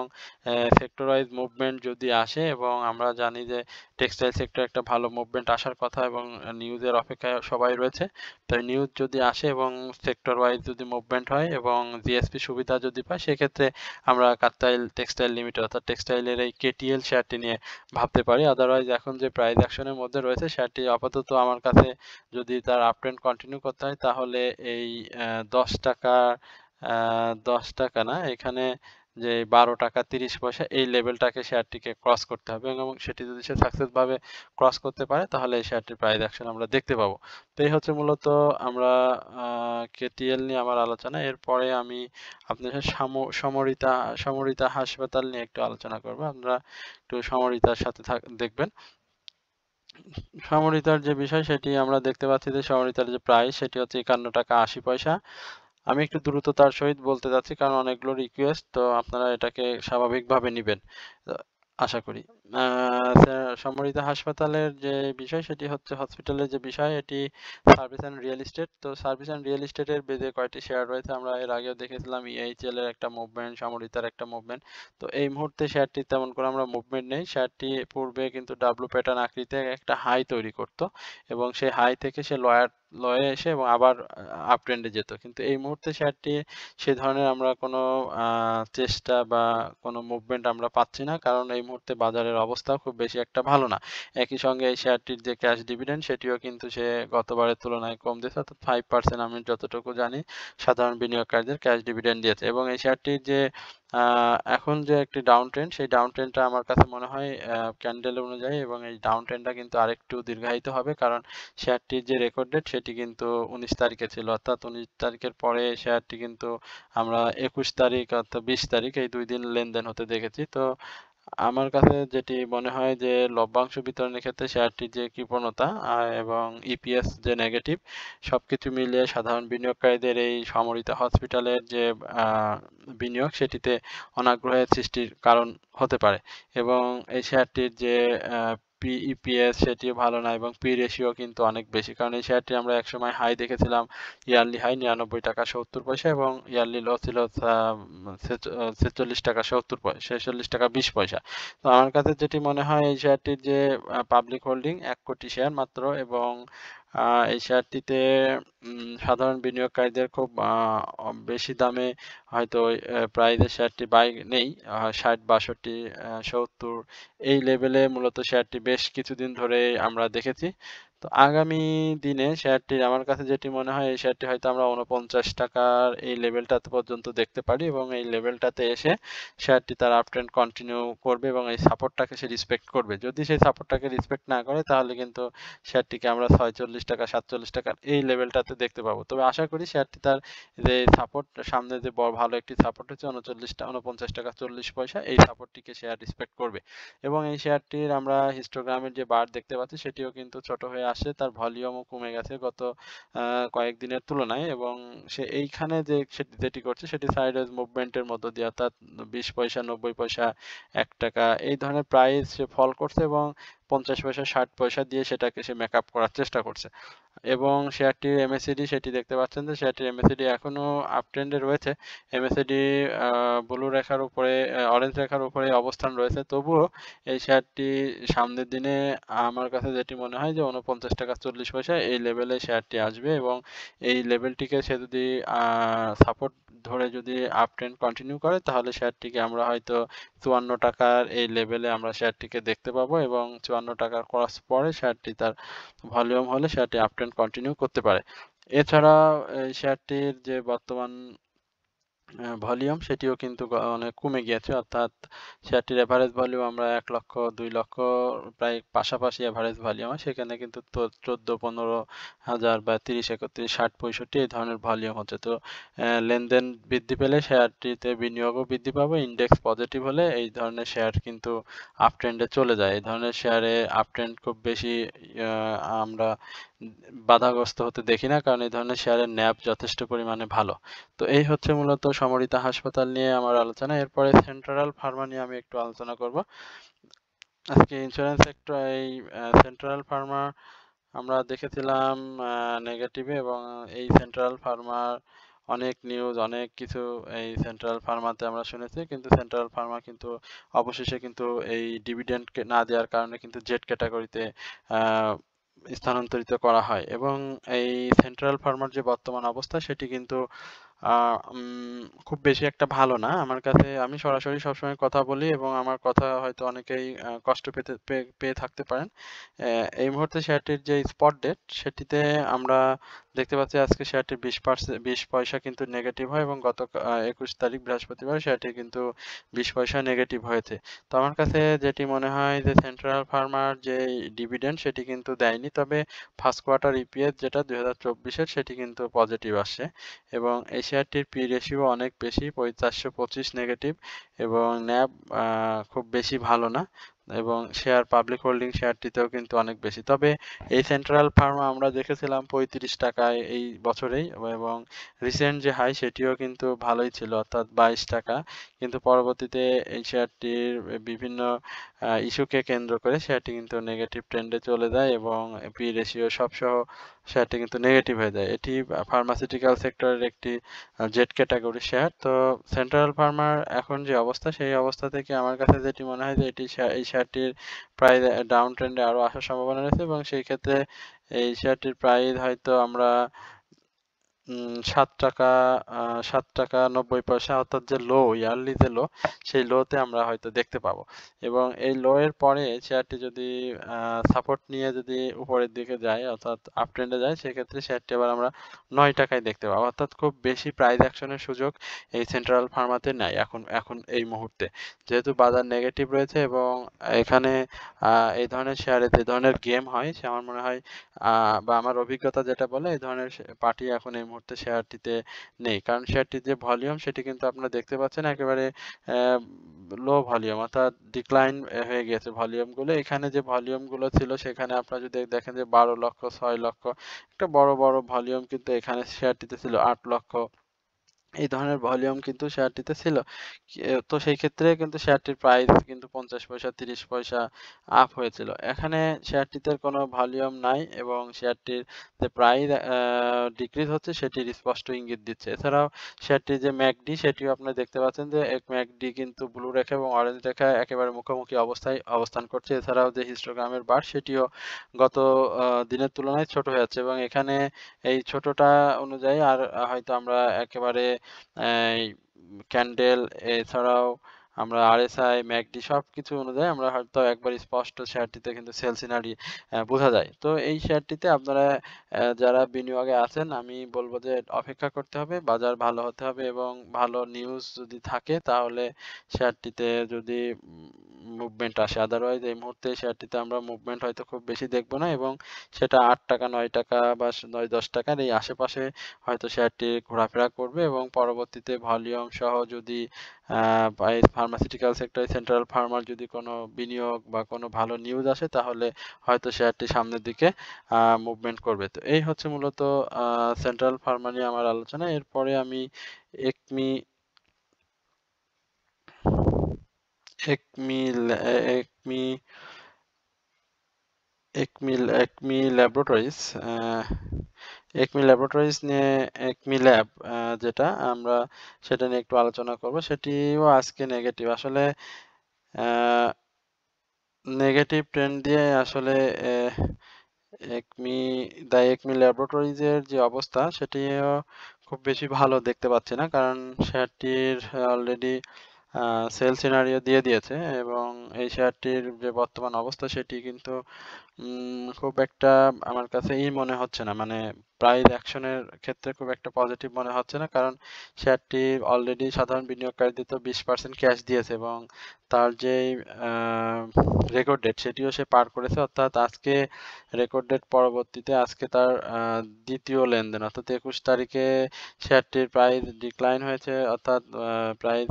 সেক্টর ওয়াইজ মুভমেন্ট যদি আসে, এবং আমরা জানি যে টেক্সটাইল সেক্টরে একটা ভালো মুভমেন্ট আসার কথা, এবং নিউজের অপেক্ষায় সবাই রয়েছে। তাই নিউজ যদি আসে এবং সেক্টর ওয়াইজ যদি মুভমেন্ট হয় এবং জিএসপি সুবিধা যদি পায়, সেক্ষেত্রে আমরা কাত্তাইল টেক্সটাইল লিমিটেড অর্থাৎ টেক্সটাইলের এই কেটিএল শেয়ারটি নিয়ে ভাবতে পারি। আদারওয়াইজ এখন যে প্রাইস অ্যাকশনের মধ্যে রয়েছে, শেয়ারটি আপাতত আমার কাছে যদি তার আপ ট্রেন্ড কন্টিনিউ করতে হয়, তাহলে এই ৳10 ৳10 না, এখানে যে ৳12.30 এই লেভেলটাকে শেয়ারটিকে ক্রস করতে হবে, এবং সেটি যদি সে সাকসেস ভাবে ক্রস করতে পারে, তাহলে এই শেয়ারটির প্রাইস অ্যাকশন আমরা দেখতে পাবো। তো এই হচ্ছে মূলত আমরা কেটিএল নিয়ে আমার আলোচনা। এরপরে আমি আপনার সাথে সমরিতা হাসপাতাল নিয়ে একটু আলোচনা করব। আপনারা একটু সমরিতার সাথে দেখবেন। সমরিতার যে বিষয় সেটি আমরা দেখতে পাচ্ছি যে সমরিতার যে প্রাইস সেটি হচ্ছে ৳৫১.৮০। আমি একটু দ্রুততার সহিত বলতে যাচ্ছি, কারণ অনেকগুলো রিকোয়েস্ট, তো আপনারা এটাকে স্বাভাবিকভাবে নিবেন আশা করি। সমরিতা হাসপাতালের যে বিষয় সেটি হচ্ছে হসপিটালের যে বিষয়, এটি সার্ভিস অ্যান্ড রিয়েল এস্টেট। তো সার্ভিস অ্যান্ড রিয়েল এস্টেটের বেজে কয়েকটি শেয়ার রয়েছে, আমরা এর আগেও দেখেছিলাম ইএইচএল এর একটা মুভমেন্ট, সমরিতার একটা মুভমেন্ট। তো এই মুহূর্তে শেয়ারটি তেমন করে আমরা মুভমেন্ট নেই। শেয়ারটি পূর্বে কিন্তু ডাব্লু প্যাটার্ন আকৃতিতে একটা হাই তৈরি করত, এবং সেই হাই থেকে সে লয়ে এসে এবং আবার আপ ট্রেন্ডে যেত, কিন্তু এই মুহূর্তে শেয়ারটি সে ধরনের আমরা কোনো চেষ্টা বা কোনো মুভমেন্ট আমরা পাচ্ছি না, কারণ এই মুহূর্তে বাজারের অবস্থা খুব বেশি একটা ভালো না। একই সঙ্গে এই শেয়ারটির যে ক্যাশ ডিভিডেন্ড সেটিও কিন্তু সে গতবারের তুলনায় কম দিয়েছে, অর্থাৎ 5% আমি যতটুকু জানি সাধারণ বিনিয়োগকারীদের ক্যাশ ডিভিডেন্ড দিয়েছে, এবং এই শেয়ারটির যে এখন যে একটি ডাউন ট্রেন্ড, সেই ডাউন ট্রেন্ডটা আমার কাছে মনে হয় ক্যান্ডেল অনুযায়ী, এবং এই ডাউন ট্রেন্ডটা কিন্তু আরেকটু দীর্ঘায়িত হবে, কারণ শেয়ারটির যে রেকর্ড ডেট সেটি কিন্তু 19 তারিখে ছিল, অর্থাৎ 19 তারিখের পরে শেয়ারটি কিন্তু আমরা 21 তারিখ অর্থাৎ 20 তারিখ এই 2 দিন লেনদেন হতে দেখেছি। তো আমার কাছে যেটি মনে হয় যে লভ্যাংশ বিতরণের ক্ষেত্রে শেয়ারটির যে কৃপণতা এবং ইপিএস যে নেগেটিভ, সবকিছু মিলিয়ে সাধারণ বিনিয়োগকারীদের এই সমরিতা হসপিটালের যে বিনিয়োগ সেটিতে অনাগ্রহের সৃষ্টির কারণ হতে পারে, এবং এই শেয়ারটির যে ইপিএস সেটিও ভালো না, এবং পি রেশিও কিন্তু অনেক বেশি, কারণ এই শেয়ারটি আমরা একসময় হাই দেখেছিলাম, ইয়ারলি হাই ৳৯৯.৭০ এবং ইয়ারলি লো ছিল ৳৪৬.৭০, তো আমার কাছে যেটি মনে হয় এই শেয়ারটির যে পাবলিক হোল্ডিং ১ কোটি শেয়ার মাত্র, এবং এই শেয়ারটিতে সাধারণ বিনিয়োগকারীদের খুব বেশি দামে হয়তো প্রাইজে শেয়ারটি বাই নেই, ৬০ ৬২ ৭০ এই লেভেলে মূলত শেয়ারটি বেশ কিছুদিন ধরে আমরা দেখেছি। তো আগামী দিনে শেয়ারটির আমার কাছে যেটি মনে হয় এই শেয়ারটি হয়তো আমরা ৳৪৯ এই লেভেলটাতে পর্যন্ত দেখতে পারি, এবং এই লেভেলটাতে এসে শেয়ারটি তার আপ ট্রেন্ড কন্টিনিউ করবে, এবং এই সাপোর্টটাকে সে রেসপেক্ট করবে। যদি সেই সাপোর্টটাকে রেসপেক্ট না করে, তাহলে কিন্তু শেয়ারটিকে আমরা ৳৪৬ ৳৪৭ এই লেভেলটাতে দেখতে পাবো। তবে আশা করি শেয়ারটি তার যে সাপোর্ট, সামনে যে ভালো একটি সাপোর্ট হচ্ছে ৳৪৯.৪০, এই সাপোর্টটিকে শেয়ার রেসপেক্ট করবে, এবং এই শেয়ারটির আমরা হিস্টোগ্রামের যে বার দেখতে পাচ্ছি সেটিও কিন্তু ছোট হয়ে আসে তার ভলিউমও কমে গেছে গত কয়েকদিনের তুলনায়, এবং সে এইখানে যেটি করছে সেটি সাইডওয়েজ মুভমেন্টের মধ্য দিয়ে, অর্থাৎ 20 পয়সা, 90 পয়সা, 1 টাকা এই ধরনের প্রাইস সে ফল করছে এবং 50 পয়সা, 60 পয়সা দিয়ে সেটাকে সে মেকআপ করার চেষ্টা করছে। এবং শেয়ারটির MACD সেটি দেখতে পাচ্ছেন যে শেয়ারটির MACD এখনো আপ ট্রেন্ডে রয়েছে। MACD ব্লু রেখার উপরে, অরেঞ্জ রেখার উপরে অবস্থান রয়েছে। তবুও এই শেয়ারটি সামনের দিনে আমার কাছে যেটি মনে হয় যে 49 টাকা 40 পয়সা এই লেভেলে শেয়ারটি আসবে, এবং এই লেভেলটিকে সে যদি সাপোর্ট ধরে যদি আপ ট্রেন্ড কন্টিনিউ করে তাহলে শেয়ারটিকে আমরা হয়তো 54 টাকার এই লেভেলে আমরা শেয়ারটিকে দেখতে পাবো, এবং 54 টাকার ক্রস পরে শেয়ারটি তার ভলিউম হলে শেয়ারটি আপ ট্রেন্ড কন্টিনিউ করতে পারে। এছাড়া এই শেয়ারটির যে বর্তমান ভলিউম সেটিও কিন্তু অনেক কমে গিয়েছে, অর্থাৎ শেয়ারটির এভারেজ ভলিউম আমরা 1 লক্ষ 2 লক্ষ প্রায় পাশাপাশি এভারেজ ভলিউম হয়, সেখানে কিন্তু 14-15 হাজার বা 30, 31, 60, 65 এই ধরনের ভলিউম হচ্ছে। তো লেনদেন বৃদ্ধি পেলে শেয়ারটিতে বিনিয়োগও বৃদ্ধি পাবে, ইন্ডেক্স পজিটিভ হলে এই ধরনের শেয়ার কিন্তু আপ ট্রেন্ডে চলে যায়। এই ধরনের শেয়ারে আপ ট্রেন্ড খুব বেশি আমরা বাধাগ্রস্ত হতে দেখি না, কারণ এই ধরনের শেয়ারের ন্যাভ যথেষ্ট পরিমাণে ভালো। তো এই হচ্ছে মূলত সমরিতা হাসপাতাল নিয়ে আমার আলোচনা। এরপরে সেন্ট্রাল ফার্মা নিয়ে আমি একটু আলোচনা করব। আজকে ইন্স্যুরেন্স সেক্টর, এই সেন্ট্রাল ফার্মা আমরা দেখেছিলাম নেগেটিভে, এবং এই সেন্ট্রাল ফার্মার অনেক নিউজ, অনেক কিছু এই সেন্ট্রাল ফার্মাতে আমরা শুনেছি, কিন্তু সেন্ট্রাল ফার্মা কিন্তু অবশেষে কিন্তু এই ডিভিডেন্ড না দেওয়ার কারণে কিন্তু জেড ক্যাটাগরিতে স্থানান্তরিত করা হয়, এবং এই সেন্ট্রাল ফার্মার যে বর্তমান অবস্থা সেটি কিন্তু খুব বেশি একটা ভালো না আমার কাছে। আমি সরাসরি সবসময় কথা বলি এবং আমার কথা হয়তো অনেকেই কষ্ট পেয়ে থাকতে পারেন। এই মুহূর্তে শেয়ারটির যে স্পট ডেট সেটিতে আমরা দেখতে পাচ্ছি আজকে শেয়ারটির 20 পয়সা কিন্তু নেগেটিভ হয়, এবং গত 21 তারিখ বৃহস্পতিবার শেয়ারটি কিন্তু 20 পয়সা নেগেটিভ হয়েছে। তো আমার কাছে যেটি মনে হয় যে সেন্ট্রাল ফার্মার যে ডিভিডেন্ড সেটি কিন্তু দেয়নি, তবে ফার্স্ট কোয়ার্টার ইপিএস যেটা 2024-এর সেটি কিন্তু পজিটিভ আসছে, এবং এই শেয়ারটির পি রেশিও অনেক বেশি, 425 নেগেটিভ, এবং ন্যাব খুব বেশি ভালো না, এবং শেয়ার পাবলিক হোল্ডিং শেয়ারটিতেও কিন্তু অনেক বেশি। তবে এই সেন্ট্রাল ফার্মা আমরা দেখেছিলাম 35 টাকায় এই বছরেই, এবং রিসেন্ট যে হাই সেটিও কিন্তু ভালোই ছিল, অর্থাৎ 22 টাকা, কিন্তু পরবর্তীতে এই শেয়ারটির বিভিন্ন ইস্যুকে কেন্দ্র করে শেয়ারটি কিন্তু নেগেটিভ ট্রেন্ডে চলে যায়, এবং পি রেশিও সবসহ শেয়ারটি কিন্তু নেগেটিভ হয়ে যায়। এটি ফার্মাসিউটিক্যাল সেক্টরের একটি জেড ক্যাটাগরি শেয়ার। তো সেন্ট্রাল ফার্মার এখন যে অবস্থা সেই অবস্থা থেকে আমার কাছে যেটি মনে হয় যে এই শেয়ারটির প্রায় ডাউন ট্রেন্ডে আরো আসার সম্ভাবনা রয়েছে, এবং সেই ক্ষেত্রে এই শেয়ারটির প্রাইস হয়তো আমরা 7 টাকা 7 টাকা 90 পয়সা, অর্থাৎ যে লো, ইয়ারলি যে লো, সেই লোতে আমরা হয়তো দেখতে পাবো, এবং এই লো এর পরে শেয়ারটি যদি সাপোর্ট নিয়ে যদি উপরের দিকে যায়, অর্থাৎ আপ ট্রেন্ডে যায়, সেক্ষেত্রে শেয়ারটি আবার আমরা 9 টাকায় দেখতে পাবো, অর্থাৎ খুব বেশি প্রাইস অ্যাকশনের সুযোগ এই সেন্ট্রাল ফার্মাতে নাই এখন এই মুহূর্তে, যেহেতু বাজার নেগেটিভ রয়েছে, এবং এখানে এই ধরনের শেয়ারে যে ধরনের গেম হয় সে আমার মনে হয় বা আমার অভিজ্ঞতা যেটা বলে এই ধরনের পার্টি এখন এই মুহূর্তে শেয়ারটিতে নেই, কারণ শেয়ারটির যে ভলিউম সেটি কিন্তু আপনারা দেখতে পাচ্ছেন একেবারে লো ভলিউম, অর্থাৎ ডিক্লাইন হয়ে গেছে ভলিউম গুলো। এখানে যে ভলিউম গুলো ছিল সেখানে আপনারা যদি দেখেন যে 12 লক্ষ, 6 লক্ষ, একটা বড় বড় ভলিউম কিন্তু এখানে শেয়ারটিতে ছিল 8 লক্ষ, এই ধরনের ভলিউম কিন্তু শেয়ারটিতে ছিল। তো সেই ক্ষেত্রে কিন্তু শেয়ারটির প্রাইস কিন্তু 50 পয়সা 30 পয়সা আপ হয়েছিল। এখানে শেয়ারটিতে কোনো ভলিউম নাই, এবং শেয়ারটির যে প্রাইস ডিক্রিজ হচ্ছে সেটির স্পষ্ট ইঙ্গিত দিচ্ছে। এছাড়াও শেয়ারটির যে ম্যাকডি সেটিও আপনারা দেখতে পাচ্ছেন যে ম্যাকডি কিন্তু ব্লু রেখা এবং অরেঞ্জ রেখা একেবারে মুখোমুখি অবস্থায় অবস্থান করছে। এছাড়াও যে হিস্টোগ্রামের বার সেটিও গত দিনের তুলনায় ছোট হয়ে যাচ্ছে, এবং এখানে এই ছোটটা অনুযায়ী আর হয়তো আমরা একেবারে এই ক্যান্ডেল, এছাড়াও আমরা আরএসআই, ম্যাকডি সবকিছু অনুযায়ী আমরা হয়তো একবার স্পষ্ট শেয়ারটিতে কিন্তু সেল সিনারি বোঝা যায়। তো এই শেয়ারটিতে আপনারা যারা বিনিয়োগে আছেন আমি বলবো যে অপেক্ষা করতে হবে, বাজার ভালো হতে হবে, এবং ভালো নিউজ যদি থাকে তাহলে শেয়ারটিতে যদি মুভমেন্ট আসে, আদারওয়াইজ এই মুহূর্তে শেয়ারটিতে আমরা মুভমেন্ট হয়তো খুব বেশি দেখবো না, এবং সেটা 8 টাকা 9 টাকা বা 9-10 টাকার এই আশেপাশে হয়তো শেয়ারটি ঘোরাফেরা করবে, এবং পরবর্তীতে ভলিউম সহ যদি ফার্মাসিউটিক্যাল সেক্টরে সেন্ট্রাল ফার্মার যদি কোনো বিনিয়োগ বা কোনো ভালো নিউজ আসে তাহলে হয়তো শেয়ারটি সামনের দিকে মুভমেন্ট করবে। তো এই হচ্ছে মূলত সেন্ট্রাল ফার্মা নিয়ে আমার আলোচনা। এরপরে আমি একমি একমি একমি একমি ল্যাবরেটরিজ একমি ল্যাবরেটরিজ নিয়ে একমি ল্যাব যেটা আমরা সেটা নিয়ে একটু আলোচনা করব। সেটিও আজকে নেগেটিভ। আসলে নেগেটিভ ট্রেন্ড দিয়ে আসলে একমি একমি ল্যাবরেটরিজ এর যে অবস্থা সেটিও খুব বেশি ভালো দেখতে পাচ্ছি না। কারণ শেয়ারটির অলরেডি সেল সিনারিও দিয়ে দিয়েছে এবং এই শেয়ারটির যে বর্তমান অবস্থা সেটি কিন্তু খুব একটা আমার কাছে মনে হচ্ছে না। মানে প্রাইস অ্যাকশনের ক্ষেত্রে খুব একটা পজিটিভ মনে হচ্ছে না। কারণ শেয়ারটি অলরেডি সাধারণ বিনিয়োগকারীদের তো 20% ক্যাশ দিয়েছে এবং তার যেই রেকর্ড ডেট সেটিও সে পার করেছে। অর্থাৎ আজকে রেকর্ড ডেট পরবর্তীতে আজকে তার দ্বিতীয় লেনদেন অর্থাৎ 21 তারিখে শেয়ারটির প্রাইস ডিক্লাইন হয়েছে অর্থাৎ প্রাইস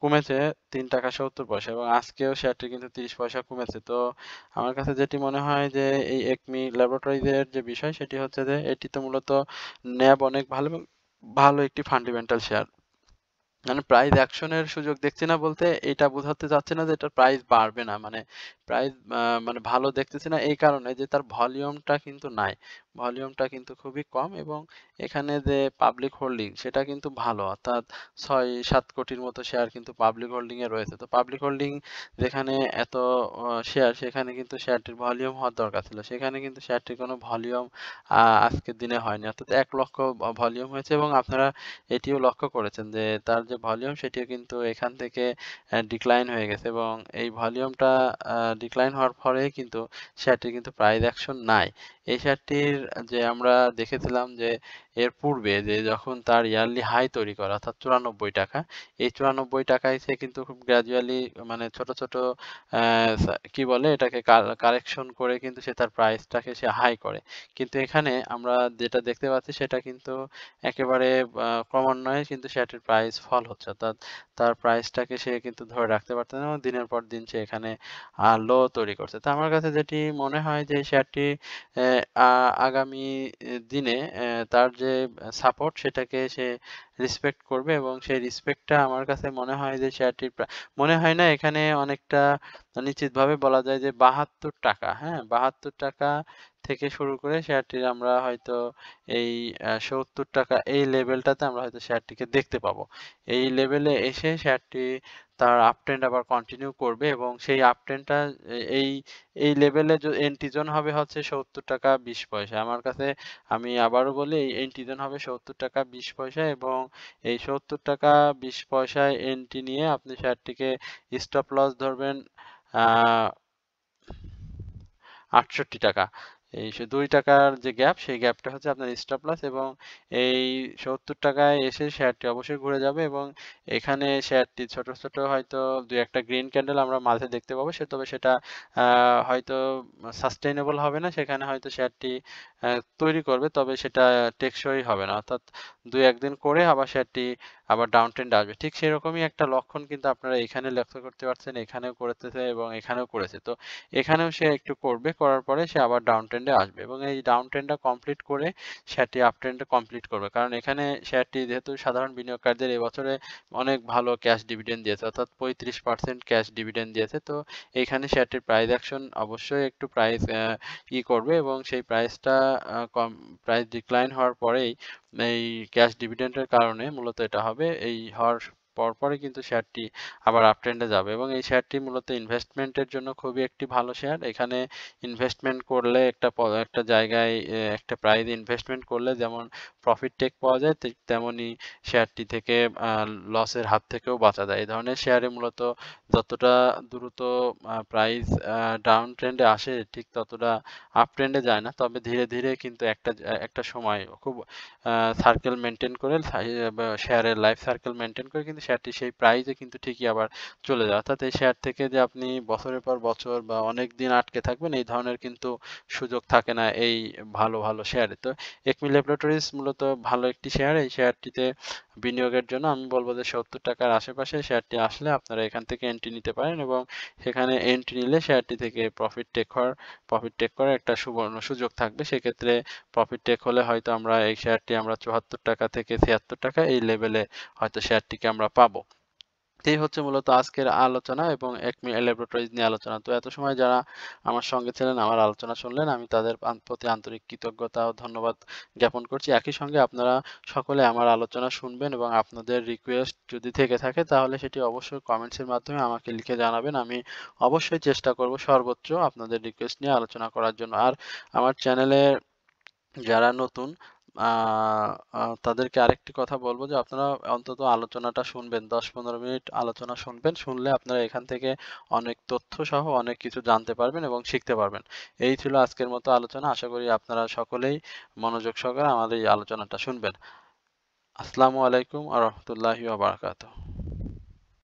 কমেছে ৩ টাকা ৭০ পয়সা এবং আজকেও শেয়ারটি কিন্তু ৩০ পয়সা কমেছে। তো আমার কাছে যেটি মনে হয় যে এই একমি ল্যাবরেটরিজ এর যে বিষয় সেটি হচ্ছে যে এটি তো মূলত ন্যাব অনেক ভালো ভালো একটি ফান্ডামেন্টাল শেয়ার। মানে প্রাইস অ্যাকশনের সুযোগ দেখছি না বলতে এটা বোঝাতে চাচ্ছি না যে এটার প্রাইস বাড়বে না। মানে প্রাইস মানে ভালো দেখতেছি না এই কারণে যে তার ভলিউমটা কিন্তু নাই। ভলিউমটা কিন্তু খুবই কম এবং এখানে যে পাবলিক হোল্ডিং সেটা কিন্তু ভালো। অর্থাৎ ৬-৭ কোটির মতো শেয়ার কিন্তু পাবলিক হোল্ডিং এ রয়েছে। তো পাবলিক হোল্ডিং যেখানে এত শেয়ার সেখানে কিন্তু শেয়ারটির ভলিউম হওয়ার দরকার ছিল। সেখানে কিন্তু শেয়ারটির কোনো ভলিউম আজকের দিনে হয়নি। অর্থাৎ ১ লক্ষ ভলিউম হয়েছে এবং আপনারা এটিও লক্ষ্য করেছেন যে তার যে ভলিউম সেটিও কিন্তু এখান থেকে ডিক্লাইন হয়ে গেছে এবং এই ভলিউমটা ডিক্লাইন হওয়ার ফলেই কিন্তু শেয়ারটির কিন্তু প্রাইস অ্যাকশন নাই। এই শেয়ারটির যে আমরা দেখেছিলাম যে এর পূর্বে যে যখন তার ইয়ারলি হাই তৈরি করে অর্থাৎ ৳৯৪ এই ৳৯৪ সে কিন্তু খুব গ্র্যাজুয়ালি মানে ছোট, ছোট কি বলে এটাকে কারেকশন করে কিন্তু সে তার প্রাইসটাকে সে হাই করে। কিন্তু এখানে আমরা যেটা দেখতে পাচ্ছি সেটা কিন্তু একেবারে ক্রমান্বয়ে কিন্তু শেয়ারটির প্রাইস ফল হচ্ছে। অর্থাৎ তার প্রাইসটাকে সে কিন্তু ধরে রাখতে পারতেছে না এবং দিনের পর দিন সে এখানে লো তৈরি করছে। তো আমার কাছে যেটি মনে হয় যে এই শেয়ারটি অ্যা আ আগামী দিনে তার যে সাপোর্ট সেটাকে সে রেসপেক্ট করবে এবং সেই রেসপেক্টটা আমার কাছে মনে হয় যে শেয়ারটির মনে হয় না এখানে অনেকটা নিশ্চিতভাবে বলা যায় যে ৳৭২, হ্যাঁ? ৳৭২ থেকে শুরু করে শেয়ারটির আমরা হয়তো এই ৳৭০ এই লেভেলটাতে আমরা হয়তো শেয়ারটিকে দেখতে পাবো। এই লেভেলে এসে শেয়ারটি তার আপ ট্রেন্ড আবার কন্টিনিউ করবে এবং সেই আপ ট্রেন্ডটা এই এই লেভেলে এন্ট্রি জোন হবে হচ্ছে ৳৭০.২০ আমার কাছে আমি আবারও বলি এই এন্ট্রি জোন হবে ৳৭০.২০ এবং এই ৳৭০.২০ এন্ট্রি নিয়ে আপনি শেয়ারটিকে স্টপ লস ধরবেন আ ৳৬৮ এই ৳২ যে গ্যাপ সেই গ্যাপটা হচ্ছে আপনার স্টপ লস এবং এই ৳৭০ এসে শেয়ারটি অবশ্যই ঘুরে যাবে এবং এখানে শেয়ারটি ছোট, ছোট হয়তো ২-১ টা গ্রিন ক্যান্ডেল আমরা মাঝে দেখতে পাবো তবে সেটা আ হয়তো সাস্টেইনেবল হবে না। সেখানে হয়তো শেয়ারটি আ তৈরি করবে তবে সেটা টেকসই হবে না। অর্থাৎ ২-১ দিন করে আবার শেয়ারটি আবার ডাউন ট্রেন্ড আসবে। ঠিক সেরকমই একটা লক্ষণ কিন্তু আপনারা এখানে লক্ষ্য করতে পারছেন, এখানেও করতেছে এবং এখানেও করেছে। তো এখানেও সে একটু করবে, করার পরে সে আবার ডাউন ট্রেন্ডে আসবে এবং এই ডাউন ট্রেন্ডটা কমপ্লিট করে শেয়ারটি আপ ট্রেন্ডে কমপ্লিট করবে। কারণ এখানে শেয়ারটি যেহেতু সাধারণ বিনিয়োগকারীদের এবছরে অনেক ভালো ক্যাশ ডিভিডেন্ড দিয়েছে অর্থাৎ ৩৫% ক্যাশ ডিভিডেন্ড দিয়েছে। তো এইখানে শেয়ারটির প্রাইস অ্যাকশন অবশ্যই একটু প্রাইস করবে এবং সেই প্রাইসটা প্রাইস ডিক্লাইন হওয়ার পরেই এই ক্যাশ ডিভিডেন্ডের কারণে মূলত এটা হবে। এই হওয়ার পরপরই কিন্তু শেয়ারটি আবার আপ ট্রেন্ডে যাবে এবং এই শেয়ারটি মূলত ইনভেস্টমেন্টের জন্য খুবই একটি ভালো শেয়ার। এখানে ইনভেস্টমেন্ট করলে একটা জায়গায় একটা প্রাইজে ইনভেস্টমেন্ট করলে যেমন প্রফিট টেক পাওয়া যায় ঠিক তেমনি শেয়ারটি থেকে আ লসের হাত থেকেও বাঁচা যায়। এই ধরনের শেয়ারে মূলত যতটা দ্রুত প্রাইস ডাউন ট্রেন্ডে আসে ঠিক ততটা আপ ট্রেন্ডে যায় না। তবে ধীরে, ধীরে কিন্তু একটা সময় খুব সার্কেল মেইনটেইন করে শেয়ারের লাইফ সার্কেল মেইনটেইন করে কিন্তু শেয়ারটি সেই প্রাইজে কিন্তু ঠিকই আবার চলে যায়। অর্থাৎ এই শেয়ার থেকে যে আপনি বছরের পর বছর বা অনেক দিন আটকে থাকবেন এই ধরনের কিন্তু সুযোগ থাকে না এই ভালো শেয়ারে। তো একুমি ল্যাবরেটরিজ মূলত ভালো একটি শেয়ার। এই শেয়ারটিতে বিনিয়োগের জন্য আমি বলব যে ৳৭০ র আশেপাশে শেয়ারটি আসলে আপনারা এখান থেকে এন্ট্রি নিতে পারেন এবং সেখানে এন্ট্রি নিলে শেয়ারটি থেকে প্রফিট টেক করার একটা সুবর্ণ সুযোগ থাকবে। সেক্ষেত্রে প্রফিট টেক হলে হয়তো আমরা এই শেয়ারটি আমরা ৳৭৪ থেকে ৳৭৬ এই লেভেলে হয়তো শেয়ারটিকে আমরা পাবো। এই হচ্ছে মূলত আজকের আলোচনা এবং একমি ল্যাবরেটরিজ নিয়ে আলোচনা। তো এত সময় যারা আমার সঙ্গে ছিলেন, আমার আলোচনা শুনলেন, আমি তাদের প্রতি আন্তরিক কৃতজ্ঞতা ও ধন্যবাদ জ্ঞাপন করছি। একই সঙ্গে আপনারা সকলে আমার আলোচনা শুনবেন এবং আপনাদের রিকোয়েস্ট যদি থেকে থাকে তাহলে সেটি অবশ্যই কমেন্টসের মাধ্যমে আমাকে লিখে জানাবেন। আমি অবশ্যই চেষ্টা করব সর্বোচ্চ আপনাদের রিকোয়েস্ট নিয়ে আলোচনা করার জন্য। আর আমার চ্যানেলে যারা নতুন আ আ তাদেরকে আরেকটি কথা বলব যে আপনারা অন্তত আলোচনাটা শুনবেন। ১০-১৫ মিনিট আলোচনা শুনবেন। শুনলে আপনারা এখান থেকে অনেক তথ্য সহ অনেক কিছু জানতে পারবেন এবং শিখতে পারবেন। এই ছিল আজকের মতো আলোচনা। আশা করি আপনারা সকলেই মনোযোগ সহকারে আমাদের এই আলোচনাটা শুনবেন। আসসালামু আলাইকুম ওয়া রাহমাতুল্লাহি ওয়া বারাকাতুহু।